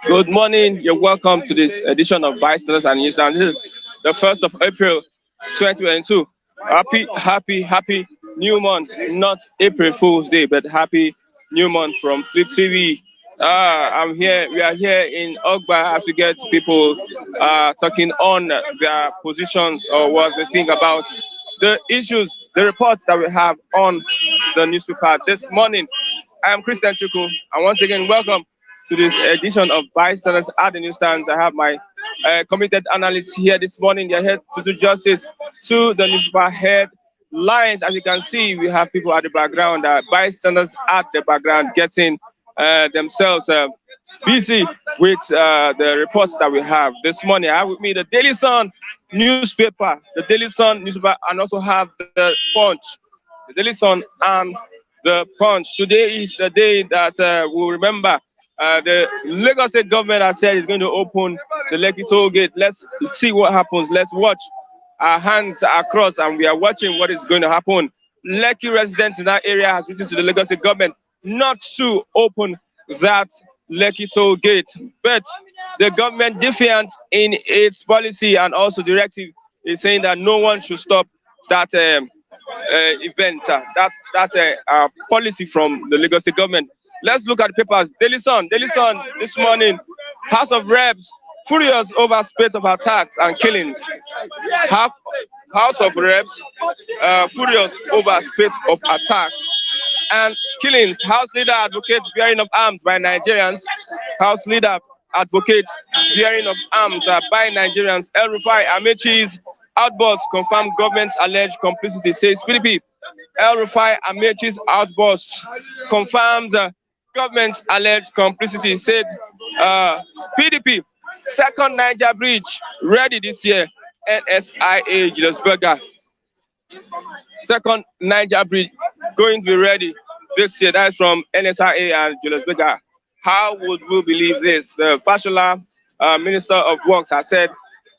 Good morning. You're welcome to this edition of Bystanders and News. And this is the 1st of April 2022. Happy new month. Not April Fool's Day, but happy new month from Flip TV. I'm here. We are here in Ogba as we get people talking on their positions or what they think about the issues, the reports that we have on the newspaper this morning. I am Christian Chuku, and once again, welcome to this edition of Bystanders at the Newsstands. I have my committed analysts here this morning. They're here to do justice to the newspaper headlines. As you can see, we have people at the background, bystanders at the background, getting themselves busy with the reports that we have this morning. I have with me the Daily Sun newspaper, and also have the Punch, the Daily Sun and the Punch. Today is the day that we'll remember the Lagos State government has said it's going to open the Lekki toll gate. Let's see what happens. Let's watch. Our hands are crossed and we are watching what is going to happen. Lekki residents in that area has written to the Lagos State government not to open that Lekki toll gate. But the government, defiant in its policy and also directive, is saying that no one should stop that event, that policy from the Lagos State government. Let's look at the papers. Daily Sun this morning. House of Reps furious over spate of attacks and killings. House of Reps furious over spate of attacks and killings. House leader advocates bearing of arms by Nigerians. House leader advocates bearing of arms by Nigerians. El Rufai Amechi's outburst confirmed government's alleged complicity, says PDP. El Rufai Amechi's outburst confirms government's alleged complicity, said PDP. Second Niger bridge ready this year. NSIA Julius Berger. Second Niger bridge going to be ready this year. That is from NSIA and Julius Berger. How would we believe this? The Fashola Minister of Works has said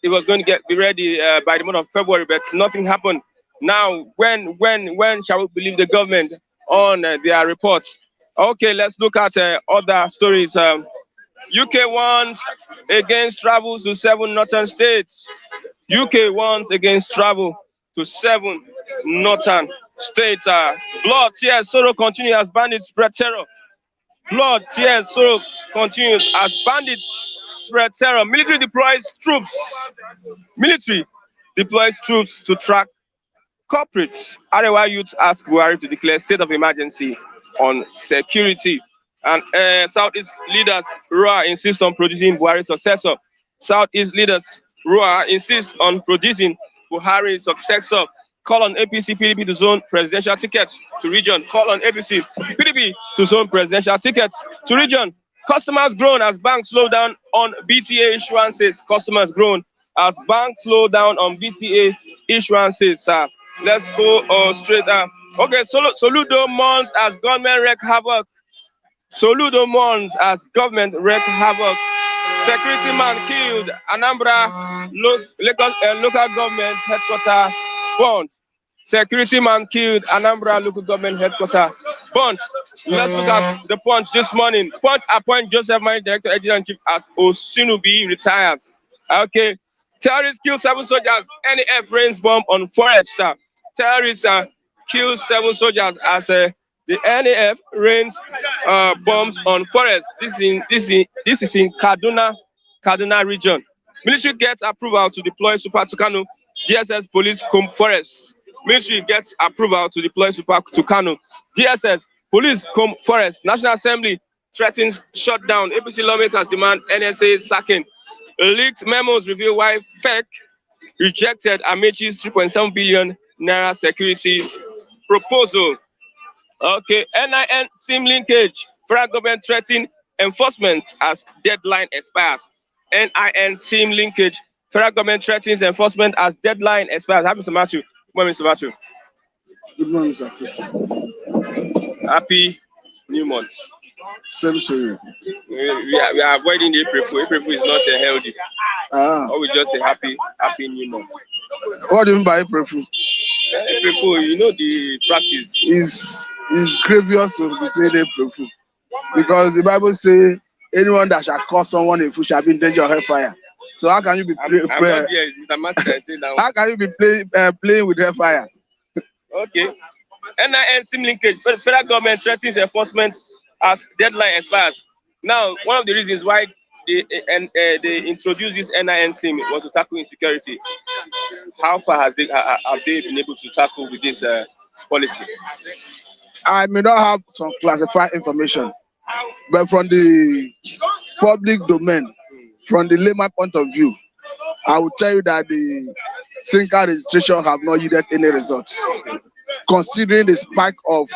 it was going to be ready by the month of February, but nothing happened. Now, when shall we believe the government on their reports? Okay, let's look at other stories. UK warns against travels to 7 northern states. UK warns against travel to 7 northern states. Blood, tears, sorrow continue as bandits spread terror. Blood, tears, sorrow continues as bandits spread terror. Military deploys troops to track culprits. Arewa youth ask Buhari to declare state of emergency on security. And Southeast leaders RUA insist on producing Buhari'S successor. Southeast leaders RUA insist on producing Buhari'S successor. Call on APC PDP to zone presidential tickets to region. Call on APC PDP to zone presidential tickets to region. Customers grown as banks slow down on BTA issuances. Customers grown as banks slow down on BTA issuances. Let's go straight. Okay, Soludo mourns as government wreak havoc. Soludo mourns as government wreak havoc. Security man killed. Anambra local government headquarters burnt. Security man killed. Anambra local government headquarters burnt. Let's look at the Punch this morning. Punch appoint Joseph Mani Director Editor-in-Chief as Osinubi retires. Okay. Terrorists kill 7 soldiers. NAF rains bomb on forest. Terrorists kill 7 soldiers as the NAF rains bombs on forest. This is in Kaduna region. Military gets approval to deploy Super Tucano. DSS police comb forest. Military gets approval to deploy Super Tucano. DSS police comb forest. National Assembly threatens shutdown. APC lawmakers demand NSA sacking. Leaked memos reveal why FEC rejected Amechi's 3.7 billion naira security proposal. Okay, NIN SIM linkage. Federal government threatening enforcement as deadline expires. NIN SIM linkage. Federal government threatens enforcement as deadline expires. Happy Mr. Matthew. Good morning, Mr. Matthew. Good morning, Sir Christian. Happy new month. Same to you. We are avoiding the April Fool. April Fool is not healthy. Or we just say happy new month. What do you mean by April Fool? April Fool, you know the practice. Is grievous to be saying April Fool. because the Bible says anyone that shall call someone a fool shall be in danger of hellfire. So how can you be I'm not there. It's Mr. Martin that say now. how can you be playing with hellfire? Okay. NIN SIM linkage. Federal government threatens enforcement as deadline expires. Now, one of the reasons why they introduced this NIN SIM was to tackle insecurity. How far have they been able to tackle with this policy? I may not have some classified information, but from the public domain, from the layman point of view, I will tell you that the SIM card registration have not yielded any results, considering the spike of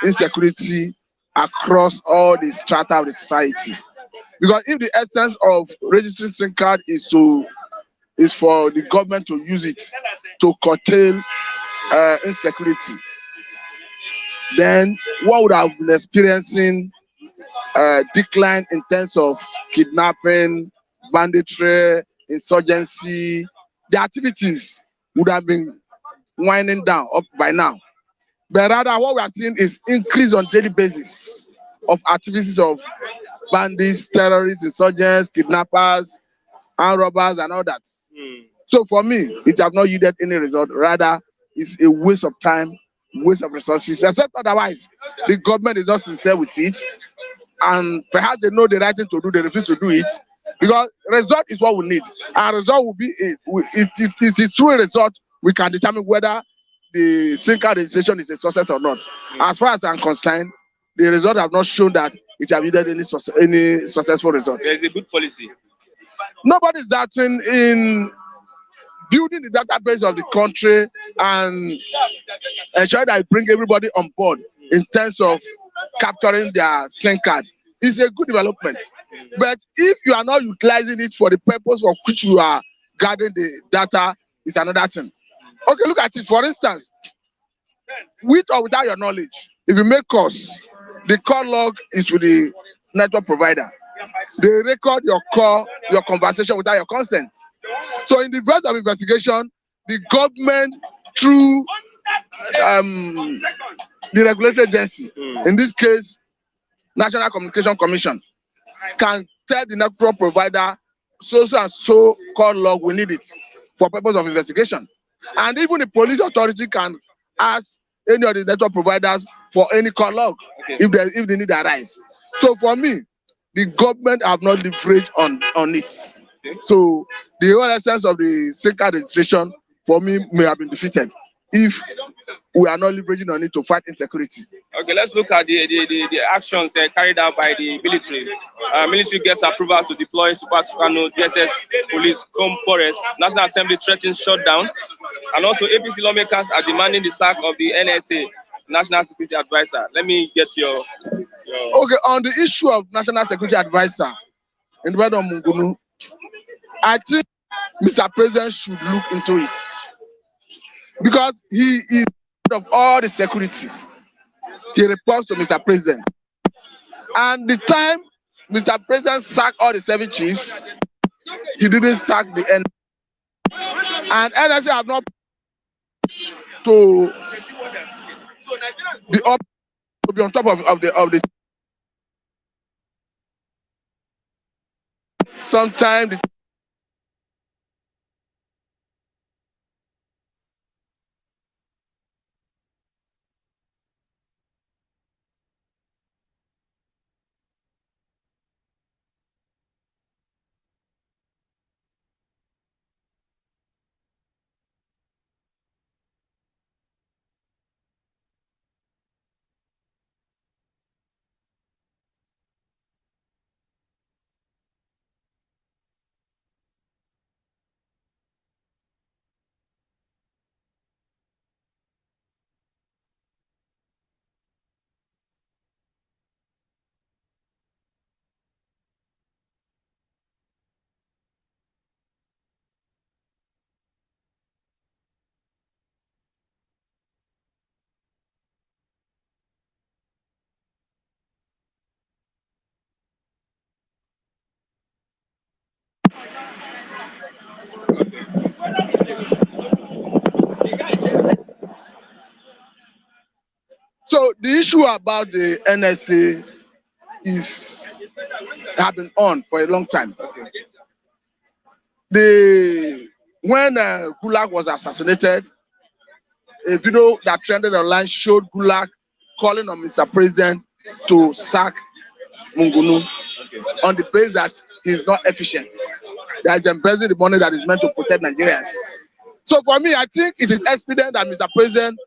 insecurity across all the strata of the society. Because if the essence of registering SIM card is for the government to use it to curtail insecurity, then what would have been experiencing decline in terms of kidnapping, banditry, insurgency, the activities would have been winding down up by now. But rather, what we are seeing is increase on daily basis of activities of bandits, terrorists, insurgents, kidnappers, armed robbers, and all that. So for me, it has not yielded any result. Rather, it's a waste of time, waste of resources. Except otherwise, the government is not sincere with it, and perhaps they know the right thing to do, they refuse to do it. Because result is what we need. Our result will be it is through a result we can determine whether the SIM card registration is a success or not. As far as I'm concerned, the result have not shown that it have yielded any successful result. There is a good policy. Nobody is doubting in building the database of the country and ensure that I bring everybody on board in terms of capturing their SIM card. It's a good development. But if you are not utilizing it for the purpose of which you are gathering the data, it's another thing. Okay, look at it. For instance, with or without your knowledge, if you make calls, the call log is with the network provider. They record your call, your conversation without your consent. So in the verge of investigation, the government through the regulatory agency, in this case, National Communication Commission, can tell the network provider so and so call log, we need it for purpose of investigation. And even the police authority can ask any of the network providers for any call log if the need arise. So for me, the government have not leveraged on it. So the whole essence of the SIM card registration for me may have been defeated if we are not leveraging on it to fight insecurity. Okay, let's look at the actions carried out by the military. Military gets approval to deploy Super Tucano, DSS, police, Home Forest. National Assembly threatens shutdown. And also APC lawmakers are demanding the sack of the NSA, National Security Advisor. Let me get your... Okay, on the issue of National Security Advisor in the word of Mungunu, I think Mr. President should look into it because he is of all the security. He reports to Mr. President. And the time Mr. President sacked all the 7 chiefs, he didn't sack the NSA. And NSA have not to be on top of the sometimes the so the issue about the NSA have been on for a long time. When Gulag was assassinated, a video that trended online showed Gulag calling on Mr. President to sack Mungunu on the basis that he's not efficient. That is embezzling the money that is meant to protect Nigerians. So for me, I think it is expedient that Mr. President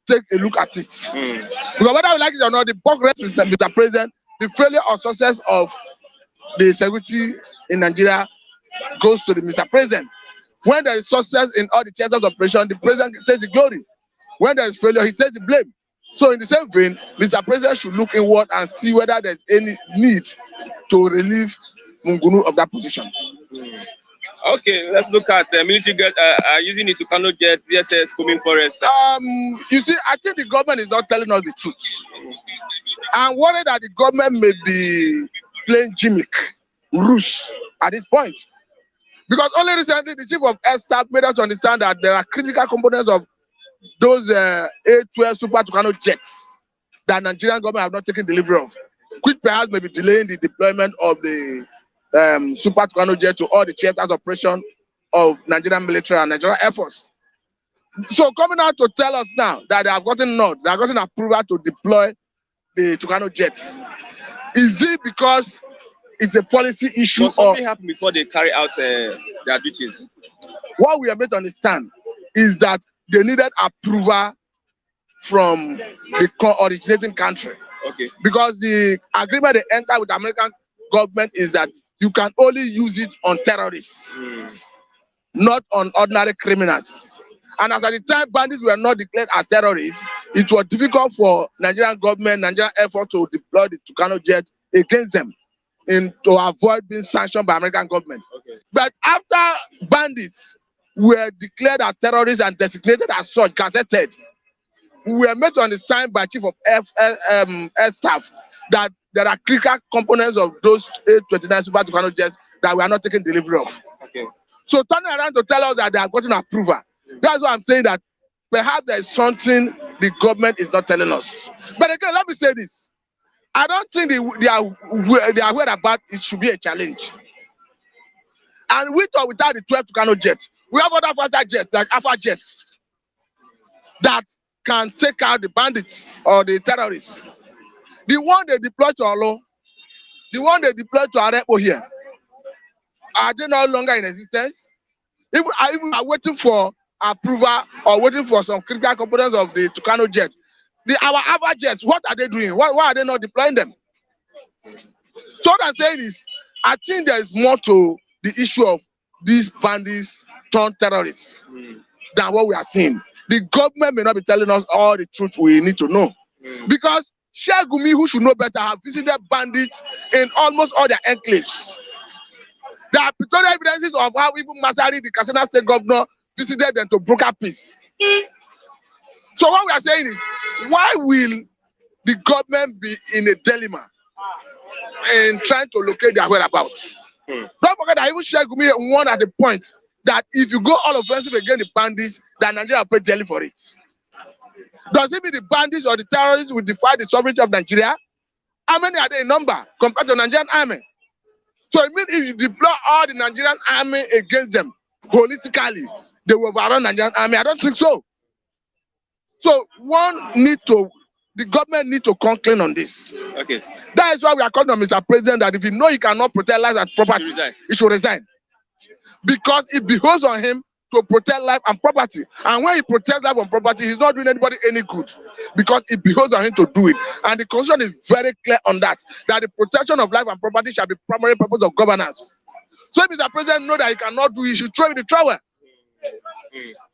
take a look at it. Because whether we like it or not, the buck rests with Mr. President. The failure or success of the security in Nigeria goes to the Mr. President. When there is success in all the theaters of operation, the president takes the glory. When there is failure, he takes the blame. So in the same vein, Mr. President should look inward and see whether there's any need to relieve Mungunu of that position. Okay, let's look at military jet using it to cannot get DSS coming forest. You see, I think the government is not telling us the truth. I'm worried that the government may be playing gimmick, ruse at this point. Because only recently, the chief of air staff made us understand that there are critical components of those A-12 Super Tucano jets that Nigerian government have not taken delivery of, which perhaps may be delaying the deployment of the Super Tucano jet to all the theaters operation of Nigerian military and Nigerian Air Force. So coming out to tell us now that they have gotten approval to deploy the Tucano jets, is it because it's a policy issue or something happened before they carry out their duties? What we are made to understand is that they needed approval from the originating country. Okay. Because the agreement they entered with the American government is that you can only use it on terrorists, not on ordinary criminals. And as at the time bandits were not declared as terrorists, it was difficult for Nigerian government, Nigerian Air Force to deploy the Tucano jet against them to avoid being sanctioned by American government. Okay. But after bandits were declared as terrorists and designated as such, gazetted, we were made to understand by Chief of Air Staff that there are critical components of those A-29 Super Tucano jets that we are not taking delivery of. Okay. So turning around to tell us that they have gotten approval, that's why I'm saying that perhaps there is something the government is not telling us. But again, let me say this. I don't think they are aware about it should be a challenge. And with or without the 12 Tucano jets, we have other fighter jets like Alpha jets that can take out the bandits or the terrorists. The one they deploy to Olo, the one they deploy to Arepo here, are they no longer in existence? Even are waiting for approval or waiting for some critical components of the Tucano jet. Our Alpha jets, what are they doing? Why are they not deploying them? So what I'm saying is, I think there is more to the issue of these bandits turned terrorists than what we are seeing. The government may not be telling us all the truth we need to know. Because Shegumi, who should know better, have visited bandits in almost all their enclaves. There are pictorial evidences of how even Masari, the Katsina State governor, visited them to broker peace. So what we are saying is, why will the government be in a dilemma in trying to locate their whereabouts? Don't forget that even Shegumi won at the point that if you go all offensive against the bandits, that Nigeria will pay dearly for it. Does it mean the bandits or the terrorists will defy the sovereignty of Nigeria? How many are they in number compared to the Nigerian army? So it means if you deploy all the Nigerian army against them holistically, they will overrun the Nigerian army. I don't think so. So the government need to come clean on this. Okay. That is why we are calling on Mr. President that if you know he cannot protect life and property, he should resign. Because it behoves on him to protect life and property. And when he protects life and property, he's not doing anybody any good. Because it behoves on him to do it. And the constitution is very clear on that the protection of life and property shall be primary purpose of governance. So if Mr. President knows that he cannot do it, he should throw in the towel.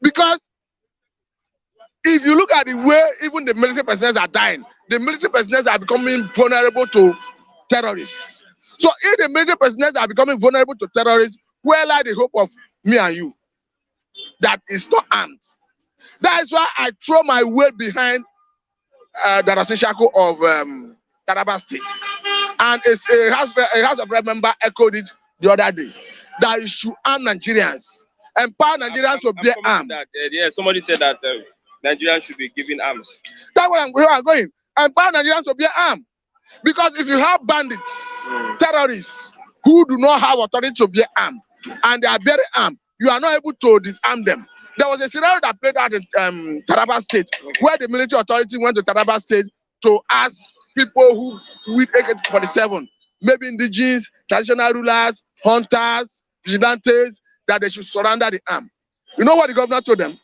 Because if you look at the way even the military personnel are dying, the military personnel are becoming vulnerable to terrorists. So if the military personnel are becoming vulnerable to terrorists, where lie the hope of me and you that is not armed? That is why I throw my weight behind Darassi Shako of Taraba State. And a House of Rep member echoed it the other day, that you should arm Nigerians, empower Nigerians to bear arms. Yeah, somebody said that Nigerians should be given arms. That's where I'm going. Empower Nigerians to bear arms. Because if you have bandits, terrorists, who do not have authority to bear arms, and they are bearing arms, you are not able to disarm them. There was a scenario that played out in Taraba State, where the military authority went to Taraba State to ask people who with AK-47, maybe indigenous, traditional rulers, hunters, vigilantes, that they should surrender the arm. You know what the governor told them?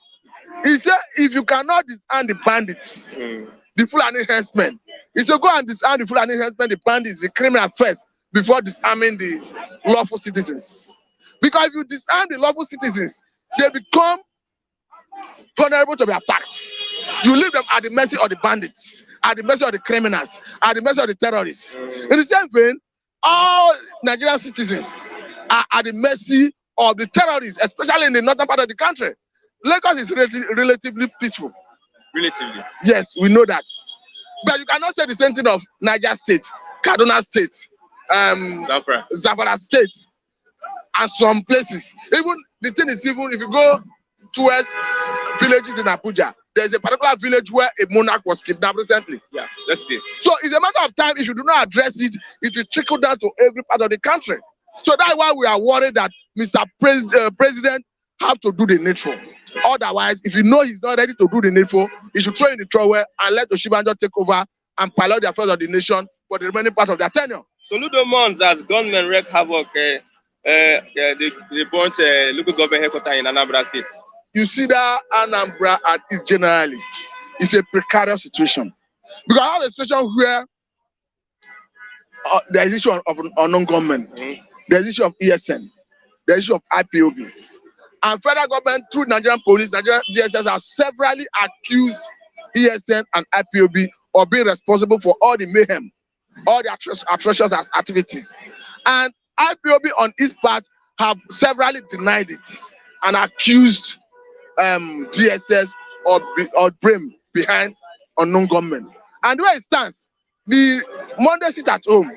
He said, if you cannot disarm the bandits, the Fulani herdsmen, he said, go and disarm the Fulani herdsmen, the bandits, the criminal first, before disarming the lawful citizens. Because if you disarm the lawful citizens, they become vulnerable to be attacked. You leave them at the mercy of the bandits, at the mercy of the criminals, at the mercy of the terrorists. In the same vein, all Nigerian citizens are at the mercy of the terrorists, especially in the northern part of the country. Lagos is relatively peaceful. Relatively? Yes, we know that. But you cannot say the same thing of Niger State, Kaduna State, Zamfara State, and some places. Even the thing is, even if you go towards villages in Abuja, there's a particular village where a monarch was kidnapped recently. Yeah, that's it. So it's a matter of time. If you do not address it, it will trickle down to every part of the country. So that's why we are worried that Mr. President have to do the needful. Otherwise, if you know he's not ready to do the needful, he should throw in the trowel and let Oshibanjo take over and pilot the affairs of the nation for the remaining part of their tenure. So Ludo months as gunmen wreak havoc, they burnt local government headquarters in Anambra State. You see that Anambra is generally, it's a precarious situation. Because I have a situation where there is issue of unknown government, there is issue of ESN, there is issue of IPOB. And federal government, through Nigerian police, Nigerian DSS, have severally accused ESN and IPOB of being responsible for all the mayhem, all the atrocious activities. And IPOB on its part have severally denied it and accused DSS or BRAME behind unknown government. And where it stands, the Monday sit at home,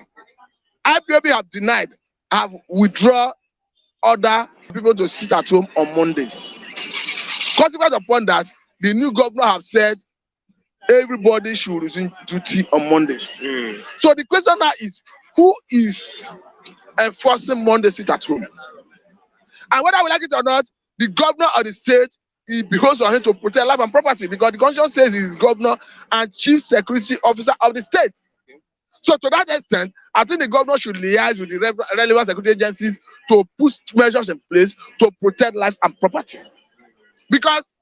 IPOB have denied, have withdrawn order people to sit at home on Mondays. Consequence upon that, the new governor have said everybody should resume duty on Mondays. So the question now is, who is enforcing Monday sit at home? And whether we like it or not, the governor of the state, it behoves on him to protect life and property, because the constitution says he is governor and chief security officer of the state. So to that extent, I think the governor should liaise with the relevant security agencies to put measures in place to protect life and property. Because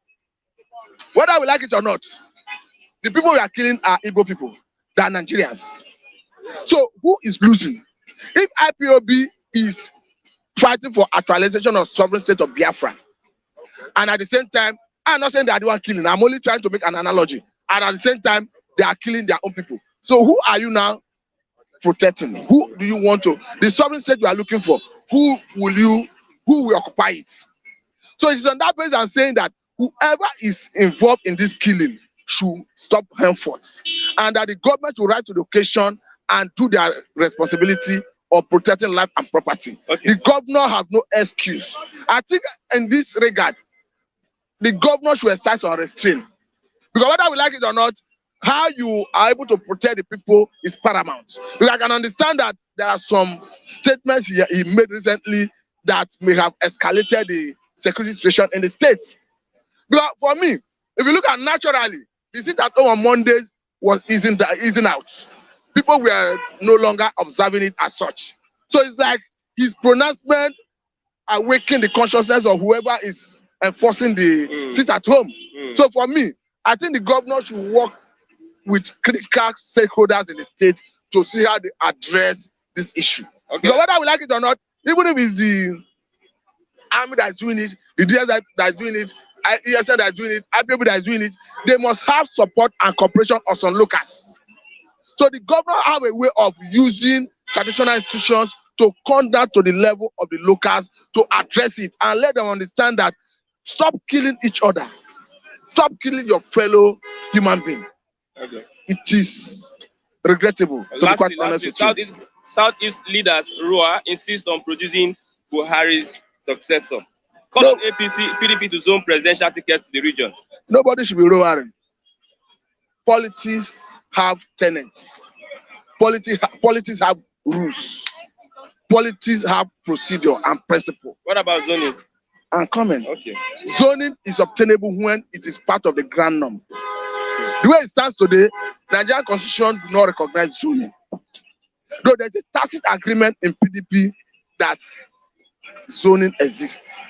whether we like it or not, the people we are killing are Igbo people, they are Nigerians. So who is losing? If IPOB is fighting for actualization of sovereign state of Biafra, and at the same time, I'm not saying they are the one killing, I'm only trying to make an analogy, and at the same time, they are killing their own people. So who are you now protecting? Who do you want to? The sovereign state you are looking for, who will occupy it? So it's on that basis I'm saying that whoever is involved in this killing should stop henceforth, and that the government will rise to the occasion and do their responsibility of protecting life and property. The governor have no excuse. I think in this regard, the governor should exercise on restraint. Because whether we like it or not, how you are able to protect the people is paramount. Because I can understand that there are some statements he made recently that may have escalated the security situation in the state. Because for me, if you look at naturally, the sit at home on Mondays was easing out. People were no longer observing it as such. So it's like his pronouncement awakened the consciousness of whoever is enforcing the sit at home. So for me, I think the governor should work with critical stakeholders in the state to see how they address this issue. Because whether we like it or not, even if it's the army that is doing it, the DSS that is doing it, ESN that is doing it, IPOB that is doing it, they must have support and cooperation of some locals. So the governor have a way of using traditional institutions to come down to the level of the locals to address it and let them understand that stop killing each other. Stop killing your fellow human being. It is regrettable. Lastly, Southeast leaders, RUA, insist on producing Buhari's successor. Call on APC, PDP to zone presidential tickets to the region. Nobody should be roaring. Politics have tenets. Politics have rules. Politics have procedure and principle. What about zoning? And comment. Okay. Zoning is obtainable when it is part of the grand norm. The way it stands today, Nigerian constitution do not recognize zoning. Though there's a tacit agreement in PDP that zoning exists.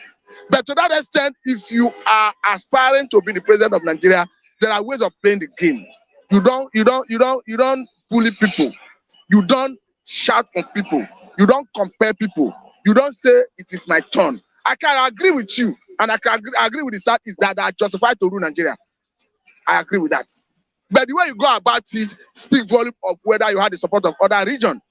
But to that extent, if you are aspiring to be the president of Nigeria, there are ways of playing the game. You don't bully people. You don't shout on people. You don't compare people. You don't say it is my turn. I can agree with you, and I can agree with the Southeast that are justified to rule Nigeria. I agree with that. But the way you go about it speaks volume of whether you have the support of other regions.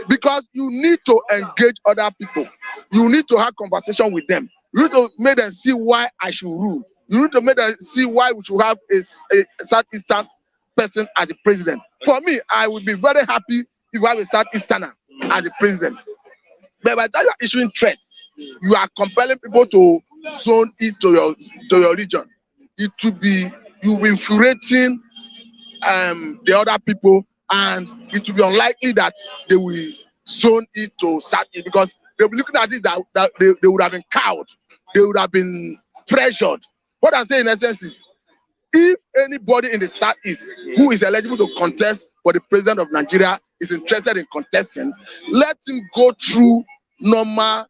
Because you need to engage other people. You need to have conversation with them. You need to make them see why I should rule. You need to make them see why we should have a Southeastern person as the president. For me, I would be very happy if we have a Southeasterner as the president. But by the time you are issuing threats, you are compelling people to zone it to your region. It will be, you'll be infuriating the other people, and it will be unlikely that they will zone it to Southeast, because they'll be looking at it that they would have been cowed, they would have been pressured. What I'm saying in essence is, if anybody in the Southeast who is eligible to contest for the president of Nigeria is interested in contesting, let him go through normal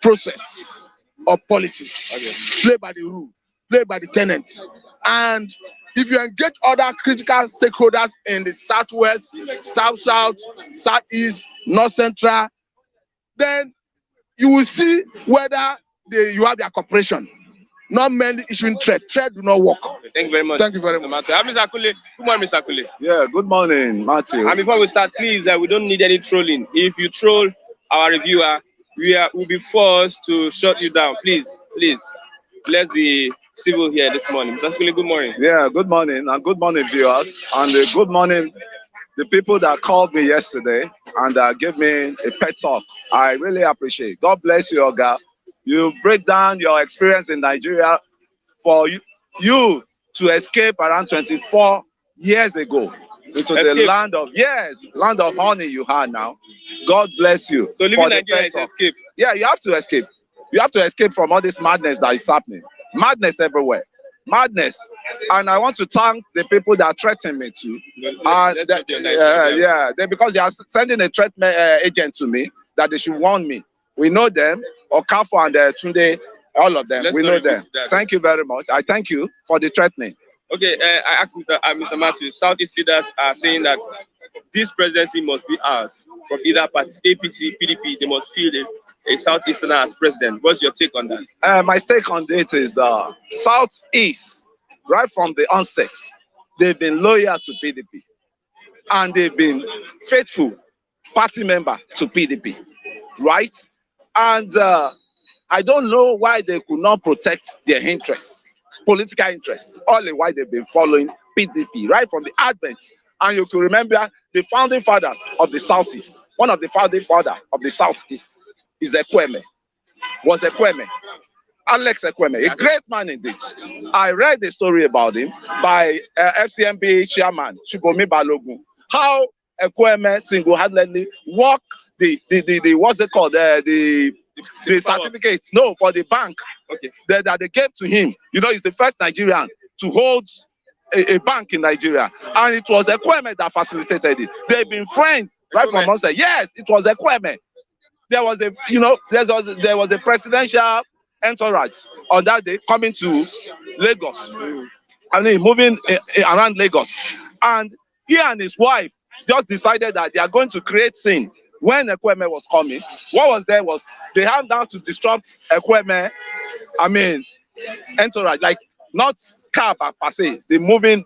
process of politics. Okay. Play by the rule, play by the tenets. And if you engage other critical stakeholders in the Southwest, South-South, Southeast, North Central, then you will see whether you have their cooperation. Not merely issuing threat. Threat do not work. Thank you very much. Thank you very much. Mr. Akule. Good morning, Mr. Akule. Yeah, good morning, Matthew. And before we start, please, we don't need any trolling. If you troll our reviewer, we'll be forced to shut you down. Please, let's be civil here this morning. Mr. Akule, good morning. Yeah, good morning, and good morning, viewers, and good morning, the people that called me yesterday and gave me a pep talk. I really appreciate. God bless you, Oga. You break down your experience in Nigeria for you to escape around 24 years ago into the land of honey you had now. God bless you. So living in Nigeria is escape. Yeah, you have to escape. You have to escape from all this madness that is happening. Madness everywhere. Madness. And I want to thank the people that threaten me too. Because they are sending a threat agent to me that they should warn me. We know them. Okafo and Tunde, all of them. We know them. Thank you very much. I thank you for the threatening. Okay, I asked Mr. Matthew, Southeast leaders are saying that this presidency must be ours. From either parties, APC, PDP, they must feel this a Southeasterner as president. What's your take on that? My take on it is Southeast, right from the onset, they've been loyal to PDP. And they've been faithful party member to PDP, right? And I don't know why they could not protect their interests, political interests, only why they've been following PDP, right from the advent. And you can remember the founding fathers of the Southeast. One of the founding fathers of the Southeast is Ekweme, Alex Ekweme, a great man indeed. I read the story about him by FCMB chairman, Shibomi Balogun, how Ekweme single-handedly walked the what's it called, the certificates, no, for the bank, okay, that they gave to him. You know, he's the first Nigerian to hold a bank in Nigeria, and it was Ekweme that facilitated it. They've been friends right from onset. Yes, it was Ekweme. There was a presidential entourage on that day coming to Lagos. I mean, moving around Lagos, and he and his wife just decided that they are going to create scene. When Ekweme was coming, what was there was they have now to disrupt Ekweme, I mean, entourage, like not car per se, the movement,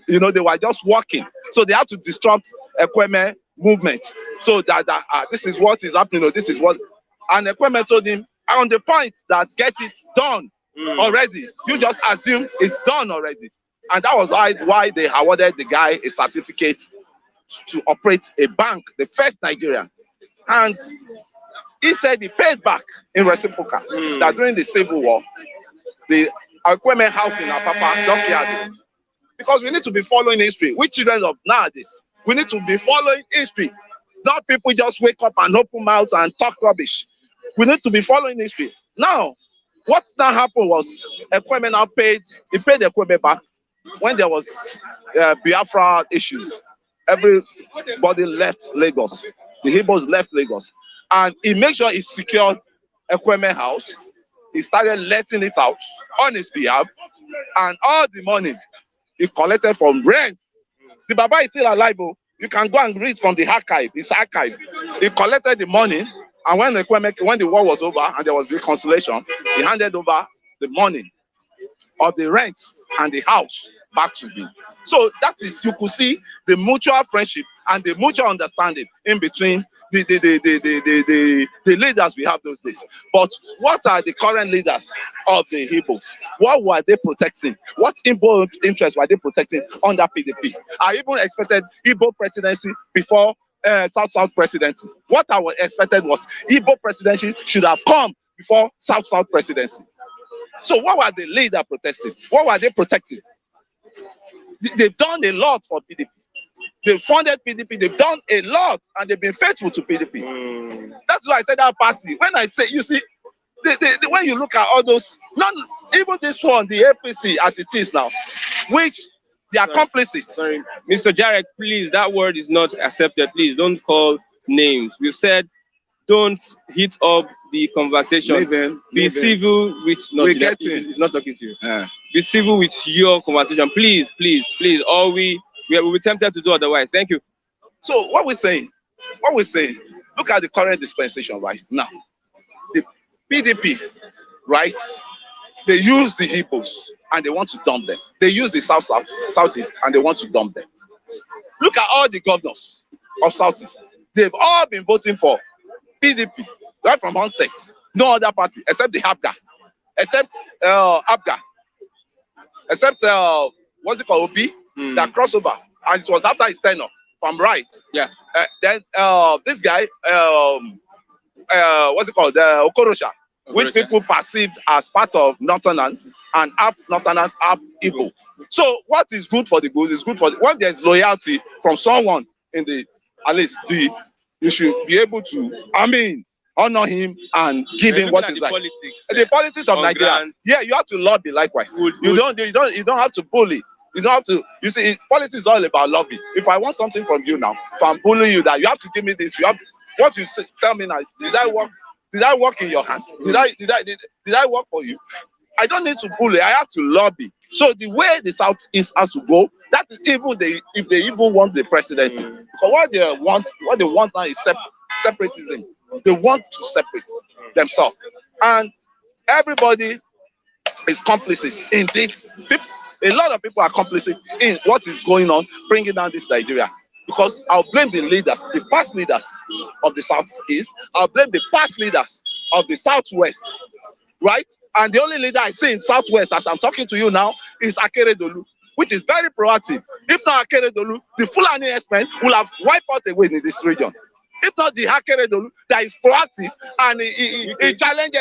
you know, they were just walking. So they had to disrupt Ekweme movement. So that this is what is happening, or this is what, and Ekweme told him on the point that get it done already. You just assume it's done already. And that was why they awarded the guy a certificate to operate a bank, the first Nigerian. And he said he paid back in reciprocal that during the Civil War, the Ekweme house in Apapa, Dockyard, because we need to be following history. We children of nowadays, We need to be following history. Not people just wake up and open mouths and talk rubbish. We need to be following history. Now, what now happened was Ekweme now paid Ekweme back when there was Biafra issues. Everybody left Lagos. The Igbos left Lagos. And he made sure he secured Ekweme house. He started letting it out on his behalf. And all the money he collected from rent. The Baba is still alive. Oh. You can go and read from the archive. His archive. He collected the money. And when the war was over and there was reconciliation, he handed over the money of the rent and the house back to him. So that is, you could see the mutual friendship and the mutual understanding in between the leaders we have those days. But what are the current leaders of the Igbos? What were they protecting? What Igbo interests were they protecting under PDP? I even expected Igbo presidency before South-South presidency. What I expected was Igbo presidency should have come before South-South presidency. So what were the leaders protesting? What were they protecting? They've done a lot for PDP. They funded PDP. They've done a lot, and they've been faithful to PDP. That's why I said that party. When I say, you see, when you look at all those, not even this one, the APC as it is now, which they are complicit. Sorry, Mr. Jarek, please, that word is not accepted. Please don't call names. We've said don't hit up the conversation. Be civil with it's not talking to you. Be civil with your conversation. Please, please, please. Or we will be tempted to do otherwise. Thank you. So what we're saying, look at the current dispensation right now. The PDP, right? They use the Igbos and they want to dump them. They use the Southeast and they want to dump them. Look at all the governors of Southeast. They've all been voting for PDP right from onset. No other party except the Abga, except what's it called, Obi, that crossover, and it was after his tenure. If I'm right. Yeah. Then this guy, what's it called, Okorosha, which people perceived as part of Northerners and half Northerners, half Igbo. So what is good for the good is good for when there's loyalty from someone in the, at least you should be able to, honor him and give him what is like. The politics of Nigeria. Yeah, you have to lobby likewise. You don't have to bully. You don't have to. You see, politics is all about lobby. If I want something from you now, if I'm bullying you, that you have to give me this. You have what you say, tell me now. Did I work? Did I work in your hands? Did I work for you? I don't need to bully. I have to lobby. So the way the Southeast has to go, that is even if they even want the presidency. Because what they want now is separatism. They want to separate themselves, and everybody is complicit in this. A lot of people are complicit in what is going on, bringing down this Nigeria. Because I'll blame the leaders, the past leaders of the Southeast. I'll blame the past leaders of the Southwest, right? And the only leader I see in Southwest, as I'm talking to you now, is Akeredolu, which is very proactive. If not Akeredolu, the Fulani S-men will have wiped out away in this region. If not the Akeredolu that is proactive and he challenged,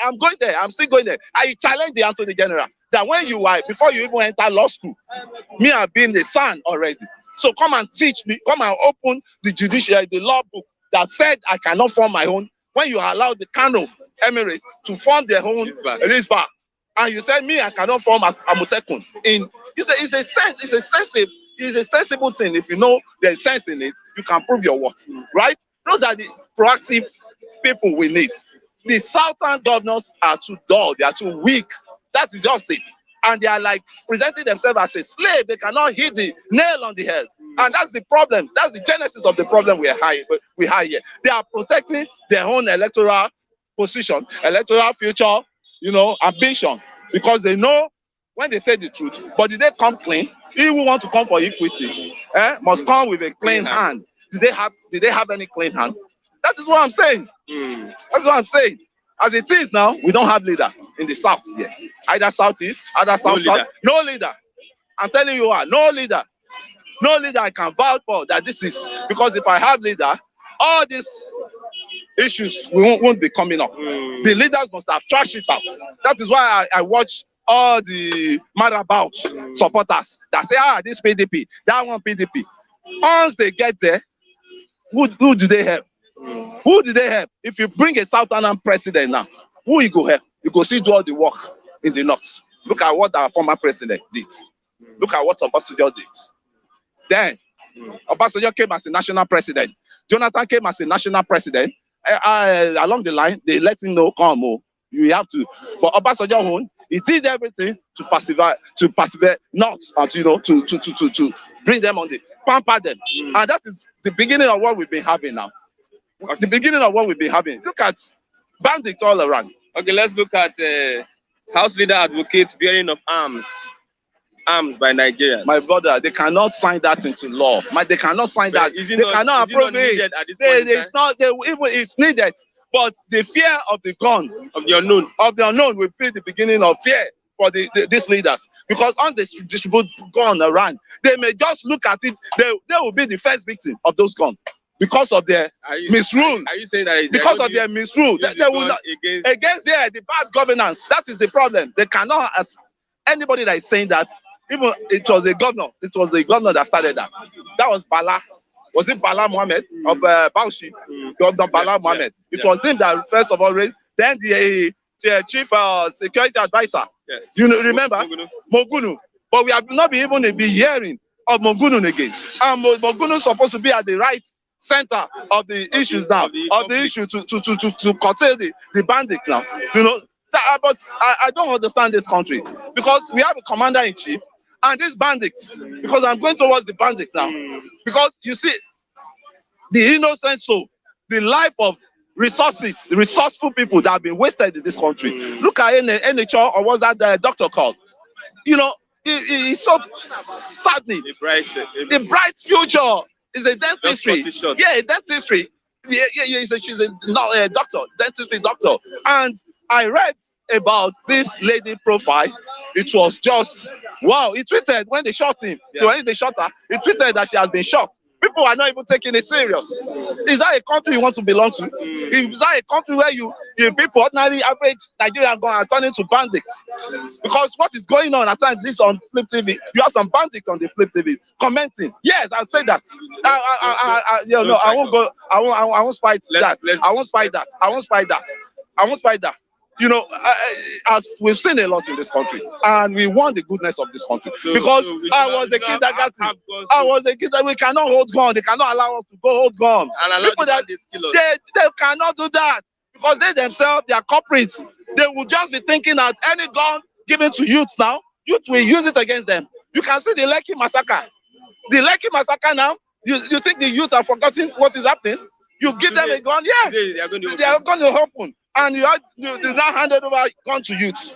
I'm going there, I'm still going there. I challenged the Attorney General that when you are, before you even enter law school, me have been the son already. So come and teach me, come and open the judiciary, the law book that said I cannot form my own. When you allow the Kano Emirate to form their own this bar, and you said me I cannot form a Amotekun. You say it's a sensible thing. If you know there's sense in it, you can prove your worth, right? Those are the proactive people we need. The southern governors are too dull, they are too weak. That is just it. And they are like presenting themselves as a slave. They cannot hit the nail on the head. And that's the problem. That's the genesis of the problem we have here. They are protecting their own electoral position, electoral future, ambition. Because they know when they say the truth, but did they come clean? He who want to come for equity must come with a clean hand. Did they have any clean hand? That is what I'm saying. That's what I'm saying. As it is now, we don't have leader in the south here. Either southeast, either south. No leader. I'm telling you what, no leader. No leader I can vouch for that this is, because if I have leader, all these issues won't be coming up. The leaders must have trashed it out. That is why I watch all the madabout supporters that say, this PDP, that one PDP. Once they get there, who do they help? Who do they help? If you bring a Southern president now, who you go help? You go see do all the work in the north. Look at what our former president did. Look at what Obasanjo did. Then Obasanjo came as a national president. Jonathan came as a national president. Along the line, they let him know, come on, you have to. But Obasanjo, he did everything to persevere not, to bring them on the pamper them. And that is the beginning of what we've been having now. The beginning of what we've been having. Look at bandits all around. Okay, let's look at House Leader advocates bearing of arms by Nigerians. My brother, they cannot sign that into law. They cannot sign that. They cannot approve it. It's needed. But the fear of the gun, of the unknown will be the beginning of fear for these leaders. Because once they distribute gun around, they may just look at it. They will be the first victim of those guns. Because of their misrule. Are you saying that because of their misrule, they will not against the bad governance? That is the problem. They cannot. Anybody that is saying that, even it was a governor that started that. That was Bala. Was it Bala Mohammed of Bauchi? Governor Bala Mohammed. It was him that first of all raised. Then the chief security advisor. You remember Mogunu. But we have not been able to be hearing of Mogunu again. And Mogunu is supposed to be at the right center of the issues now, of the issue to curtail the bandit now. But I don't understand this country because we have a commander-in-chief and these bandits, because I'm going towards the bandit now, because you see the innocent soul, the life of resourceful people that have been wasted in this country. Look at NHL, or what's that doctor called? It's so saddening. The bright future is a dentistry. Yeah, a dentistry. She's a doctor, dentistry doctor. And I read about this lady profile. It was just wow. He tweeted when they shot him. When they shot her, he tweeted that she has been shot. People are not even taking it serious. Is that a country you want to belong to? Is that a country where you people, ordinary average Nigerian, are turning to bandits? Because what is going on at times is on Flip TV. You have some bandits on the Flip TV commenting. Yes, I'll say that. I won't go. I won't fight that. I won't fight that. I won't fight that. I won't fight that. As we've seen a lot in this country, and we want the goodness of this country. Because I was a kid that we cannot hold gun. They cannot allow us to go hold gun. People that they cannot do that because they themselves, they are culprits. They will just be thinking that any gun given to youth now, youth will use it against them. You can see the Lekki massacre. The Lekki massacre now. You think the youth have forgotten what is happening? You give them a gun, yeah, they are going to open. And you now handed over gun to youth.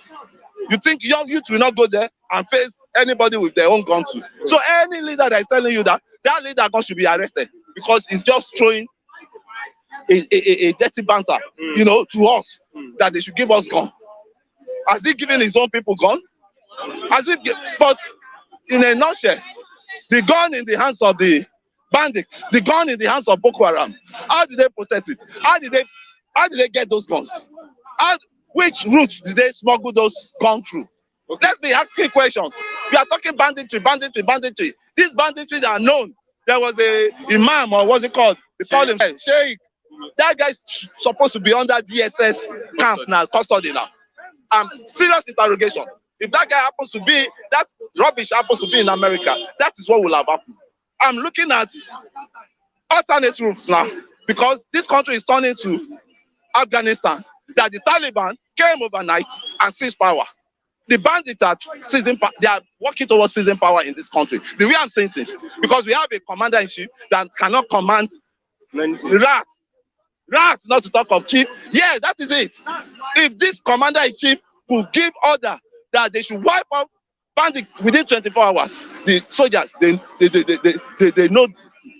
You think young youth will not go there and face anybody with their own gun too? So any leader that is telling you that leader should be arrested because he's just throwing a dirty banter, to us that they should give us gun. Has he given his own people gun? But in a nutshell, the gun in the hands of the bandits, the gun in the hands of Boko Haram, how did they possess it? How did they get those guns? Which route did they smuggle those guns through? Okay. Let's be asking questions. We are talking banditry. These banditry that are known. There was a imam, or what's it called? They call him Sheikh. That guy's supposed to be under DSS camp now, custody now. Serious interrogation. If that guy happens to be, that rubbish happens to be in America, that is what will have happened. I'm looking at alternate routes now because this country is turning to Afghanistan, that the Taliban came overnight and seized power. The bandits are seizing power. They are working towards seizing power in this country. The way I'm saying this, because we have a commander-in-chief that cannot command rats, not to talk of chief. Yeah, that is it. If this commander-in-chief could give order that they should wipe out bandits within 24 hours, the soldiers, they know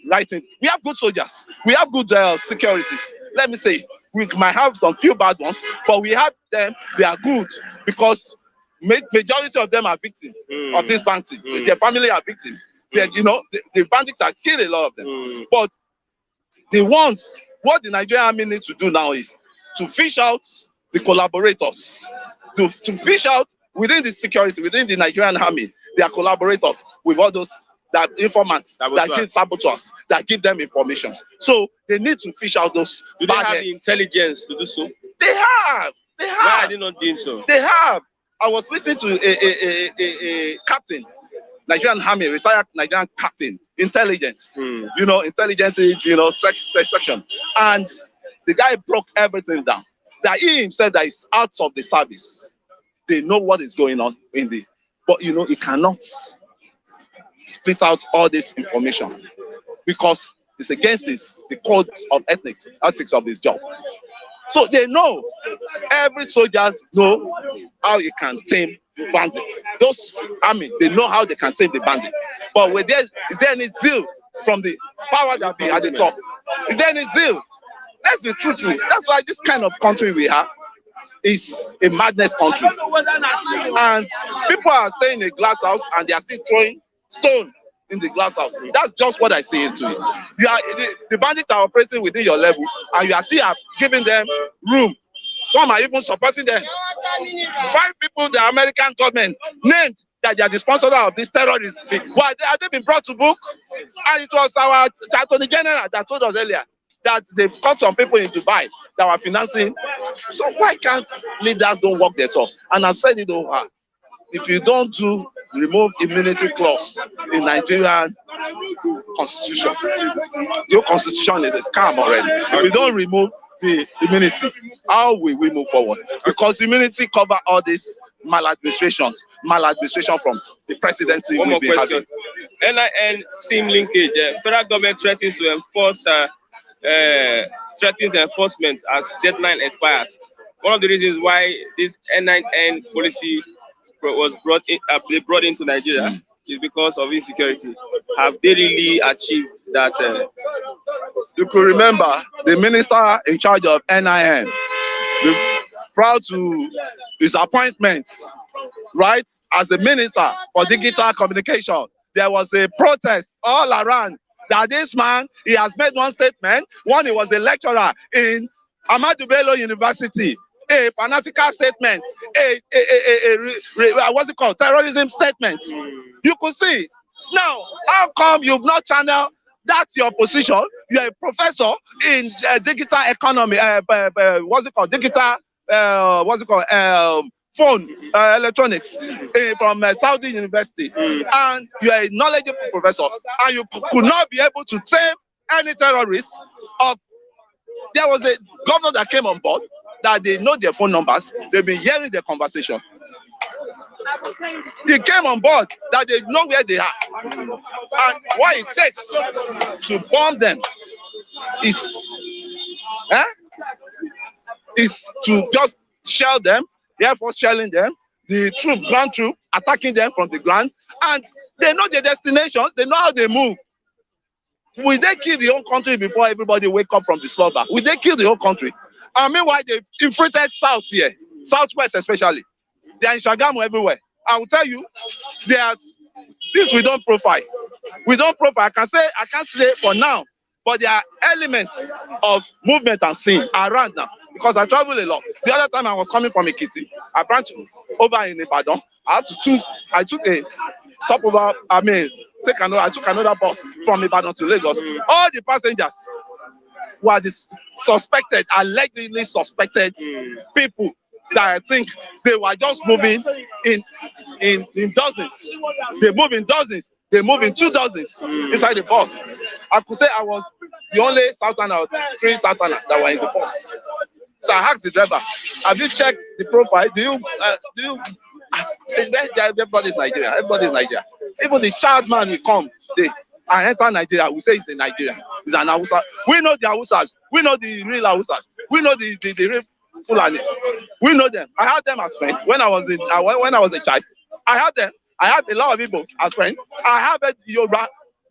right thing. We have good soldiers. We have good securities. Let me say, we might have some few bad ones, but we have them. They are good because majority of them are victims of this bandit. Their family are victims. The bandits are killing a lot of them. But what the Nigerian army needs to do now is to fish out the collaborators, to fish out within the security, within the Nigerian army, their collaborators with all those that informants, that give saboteurs, that give them information. So they need to fish out those. Do they have the intelligence to do so? They have. They have. Why are they not doing so? They have. I was listening to a captain, Nigerian Army, retired Nigerian captain, intelligence. You know, intelligence, you know, section, and the guy broke everything down. That he himself that is out of the service. They know what is going on in the, but you know, he cannot split out all this information because it's against the code of ethics of this job. So they know, every soldiers know how you can tame bandits. Those army, they know how they can tame the bandit. But is there any zeal from the power that be at the top? Is there any zeal? Let's be truthful. That's why this kind of country we have is a madness country. And people are staying in a glass house and they are still throwing stone in the glass house. That's just what I say into it. You are the bandits are operating within your level and you are still giving them room. Some are even supporting them. 5 people the American government named that they are the sponsor of this terrorist. Why have they been brought to book? And it was our Attorney General that told us earlier that they've caught some people in Dubai that were financing. So why can't leaders don't walk their talk? And I've said it over. If you don't remove immunity clause in Nigerian constitution, your constitution is a scam already. If you don't remove the immunity, how will we move forward? Because immunity cover all this maladministration from the presidency. One more question. NIN SIM linkage. Federal government threatens to enforce threatens enforcement as deadline expires. One of the reasons why this NIN policy was brought into Nigeria is because of insecurity. Have they really achieved that? You could remember the minister in charge of NIN, proud to his appointment, right? As a minister for digital communication, there was a protest all around that this man, he has made one statement. One, he was a lecturer in Ahmadu Bello University. A fanatical statement, what's it called? Terrorism statement. You could see. Now, how come you've not channeled that's your position? You're a professor in digital economy. What's it called? Digital, phone electronics from Saudi University, and you are a knowledgeable professor, and you could not be able to tame any terrorist. There was a governor that came on board that they know their phone numbers, they've been hearing their conversation. They came on board that they know where they are, and what it takes to bomb them is to just shell them, the Air Force shelling them, the ground troop attacking them from the ground, and they know their destinations, they know how they move. Will they kill the whole country before everybody wake up from the slumber? Will they kill the whole country? I mean, why they've infiltrated south here, southwest especially. They are in Shagamu everywhere. I will tell you, since we don't profile. I can't say for now, but there are elements of movement I'm seeing around now because I travel a lot. The other time I was coming from Ekiti, I branched over in Ibadan. I took a stopover. I took another bus from Ibadan to Lagos. All the passengers were allegedly suspected people that I think they were just moving in dozens. They move in dozens. They move in 2 dozens inside the bus. I could say I was the only Southerner or 3 Southerner that were in the bus. So I asked the driver, "Have you checked the profile? Do you?" Say, everybody's Nigeria. Everybody's Nigeria. Even the child man will come today and enter Nigeria. We say he's in Nigeria. He's an Hausa. We know the Hausas. We know the real Hausas. We know the real Fulani. We know them. I had them as friends when I was a child. I had them. I have a lot of Igbo as friends. I have a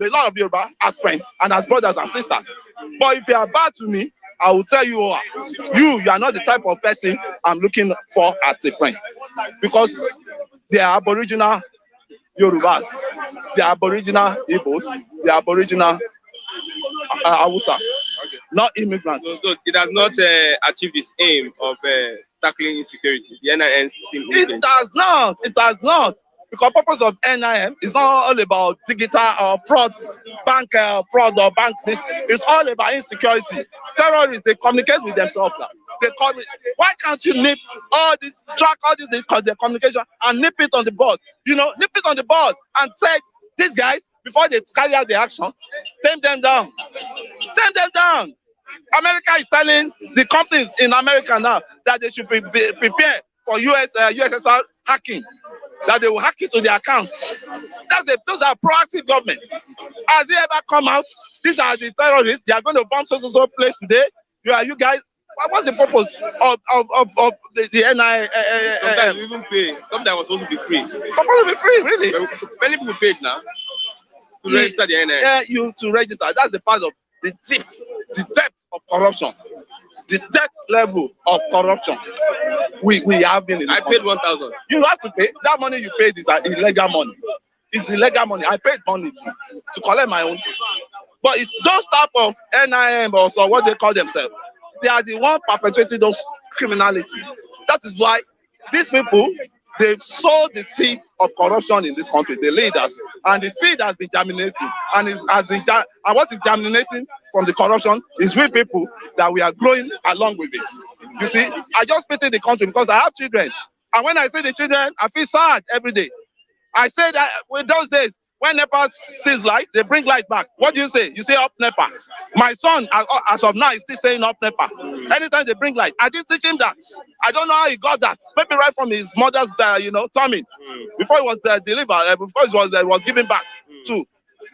lot of Yoruba as friends and as brothers and sisters. But if you are bad to me, I will tell you, you are not the type of person I'm looking for as a friend. Because they are Aboriginal Yorubas, they are Aboriginal Igbos, they are Aboriginal Hausas, not immigrants. So it has not achieved its aim of tackling insecurity. The NIN SIM linkage. It has not. Because purpose of NIM is not all about digital or fraud, bank fraud or bank this. It's all about insecurity. Terrorists, they communicate with themselves now. Why can't you nip all this, track all this, their communication and nip it on the board? You know, nip it on the board and say, these guys, before they carry out the action, tame them down. Tame them down. America is telling the companies in America now that they should be prepared for USSR hacking, that they will hack into their accounts. Those are proactive governments. Has it ever come out? These are the terrorists. They are going to bomb so place today. You guys. What's the purpose of the NI? Sometimes we even pay. Sometimes was supposed to be free. Supposed to be free, really? Many people paid now to register the NI. Yeah, you to register. That's the part of the depth of corruption, the depth level of corruption we have been in. I paid 1,000. You have to pay. That money you paid is illegal money. It's illegal money. I paid money to collect my own. But it's those type of NIM or so what they call themselves. They are the one perpetuating those criminality. That is why these people, they've sowed the seeds of corruption in this country, the leaders, and the seed has been germinating. And what is germinating from the corruption is we people that we are growing along with it. You see, I just pity the country because I have children, and when I see the children, I feel sad every day. I say that with those days when NEPA sees light, they bring light back. What do you say? You say up NEPA. My son, as of now, is still saying up NEPA. Anytime they bring light, I didn't teach him that. I don't know how he got that. Maybe right from his mother's, tummy, before he was delivered, before he was given back too.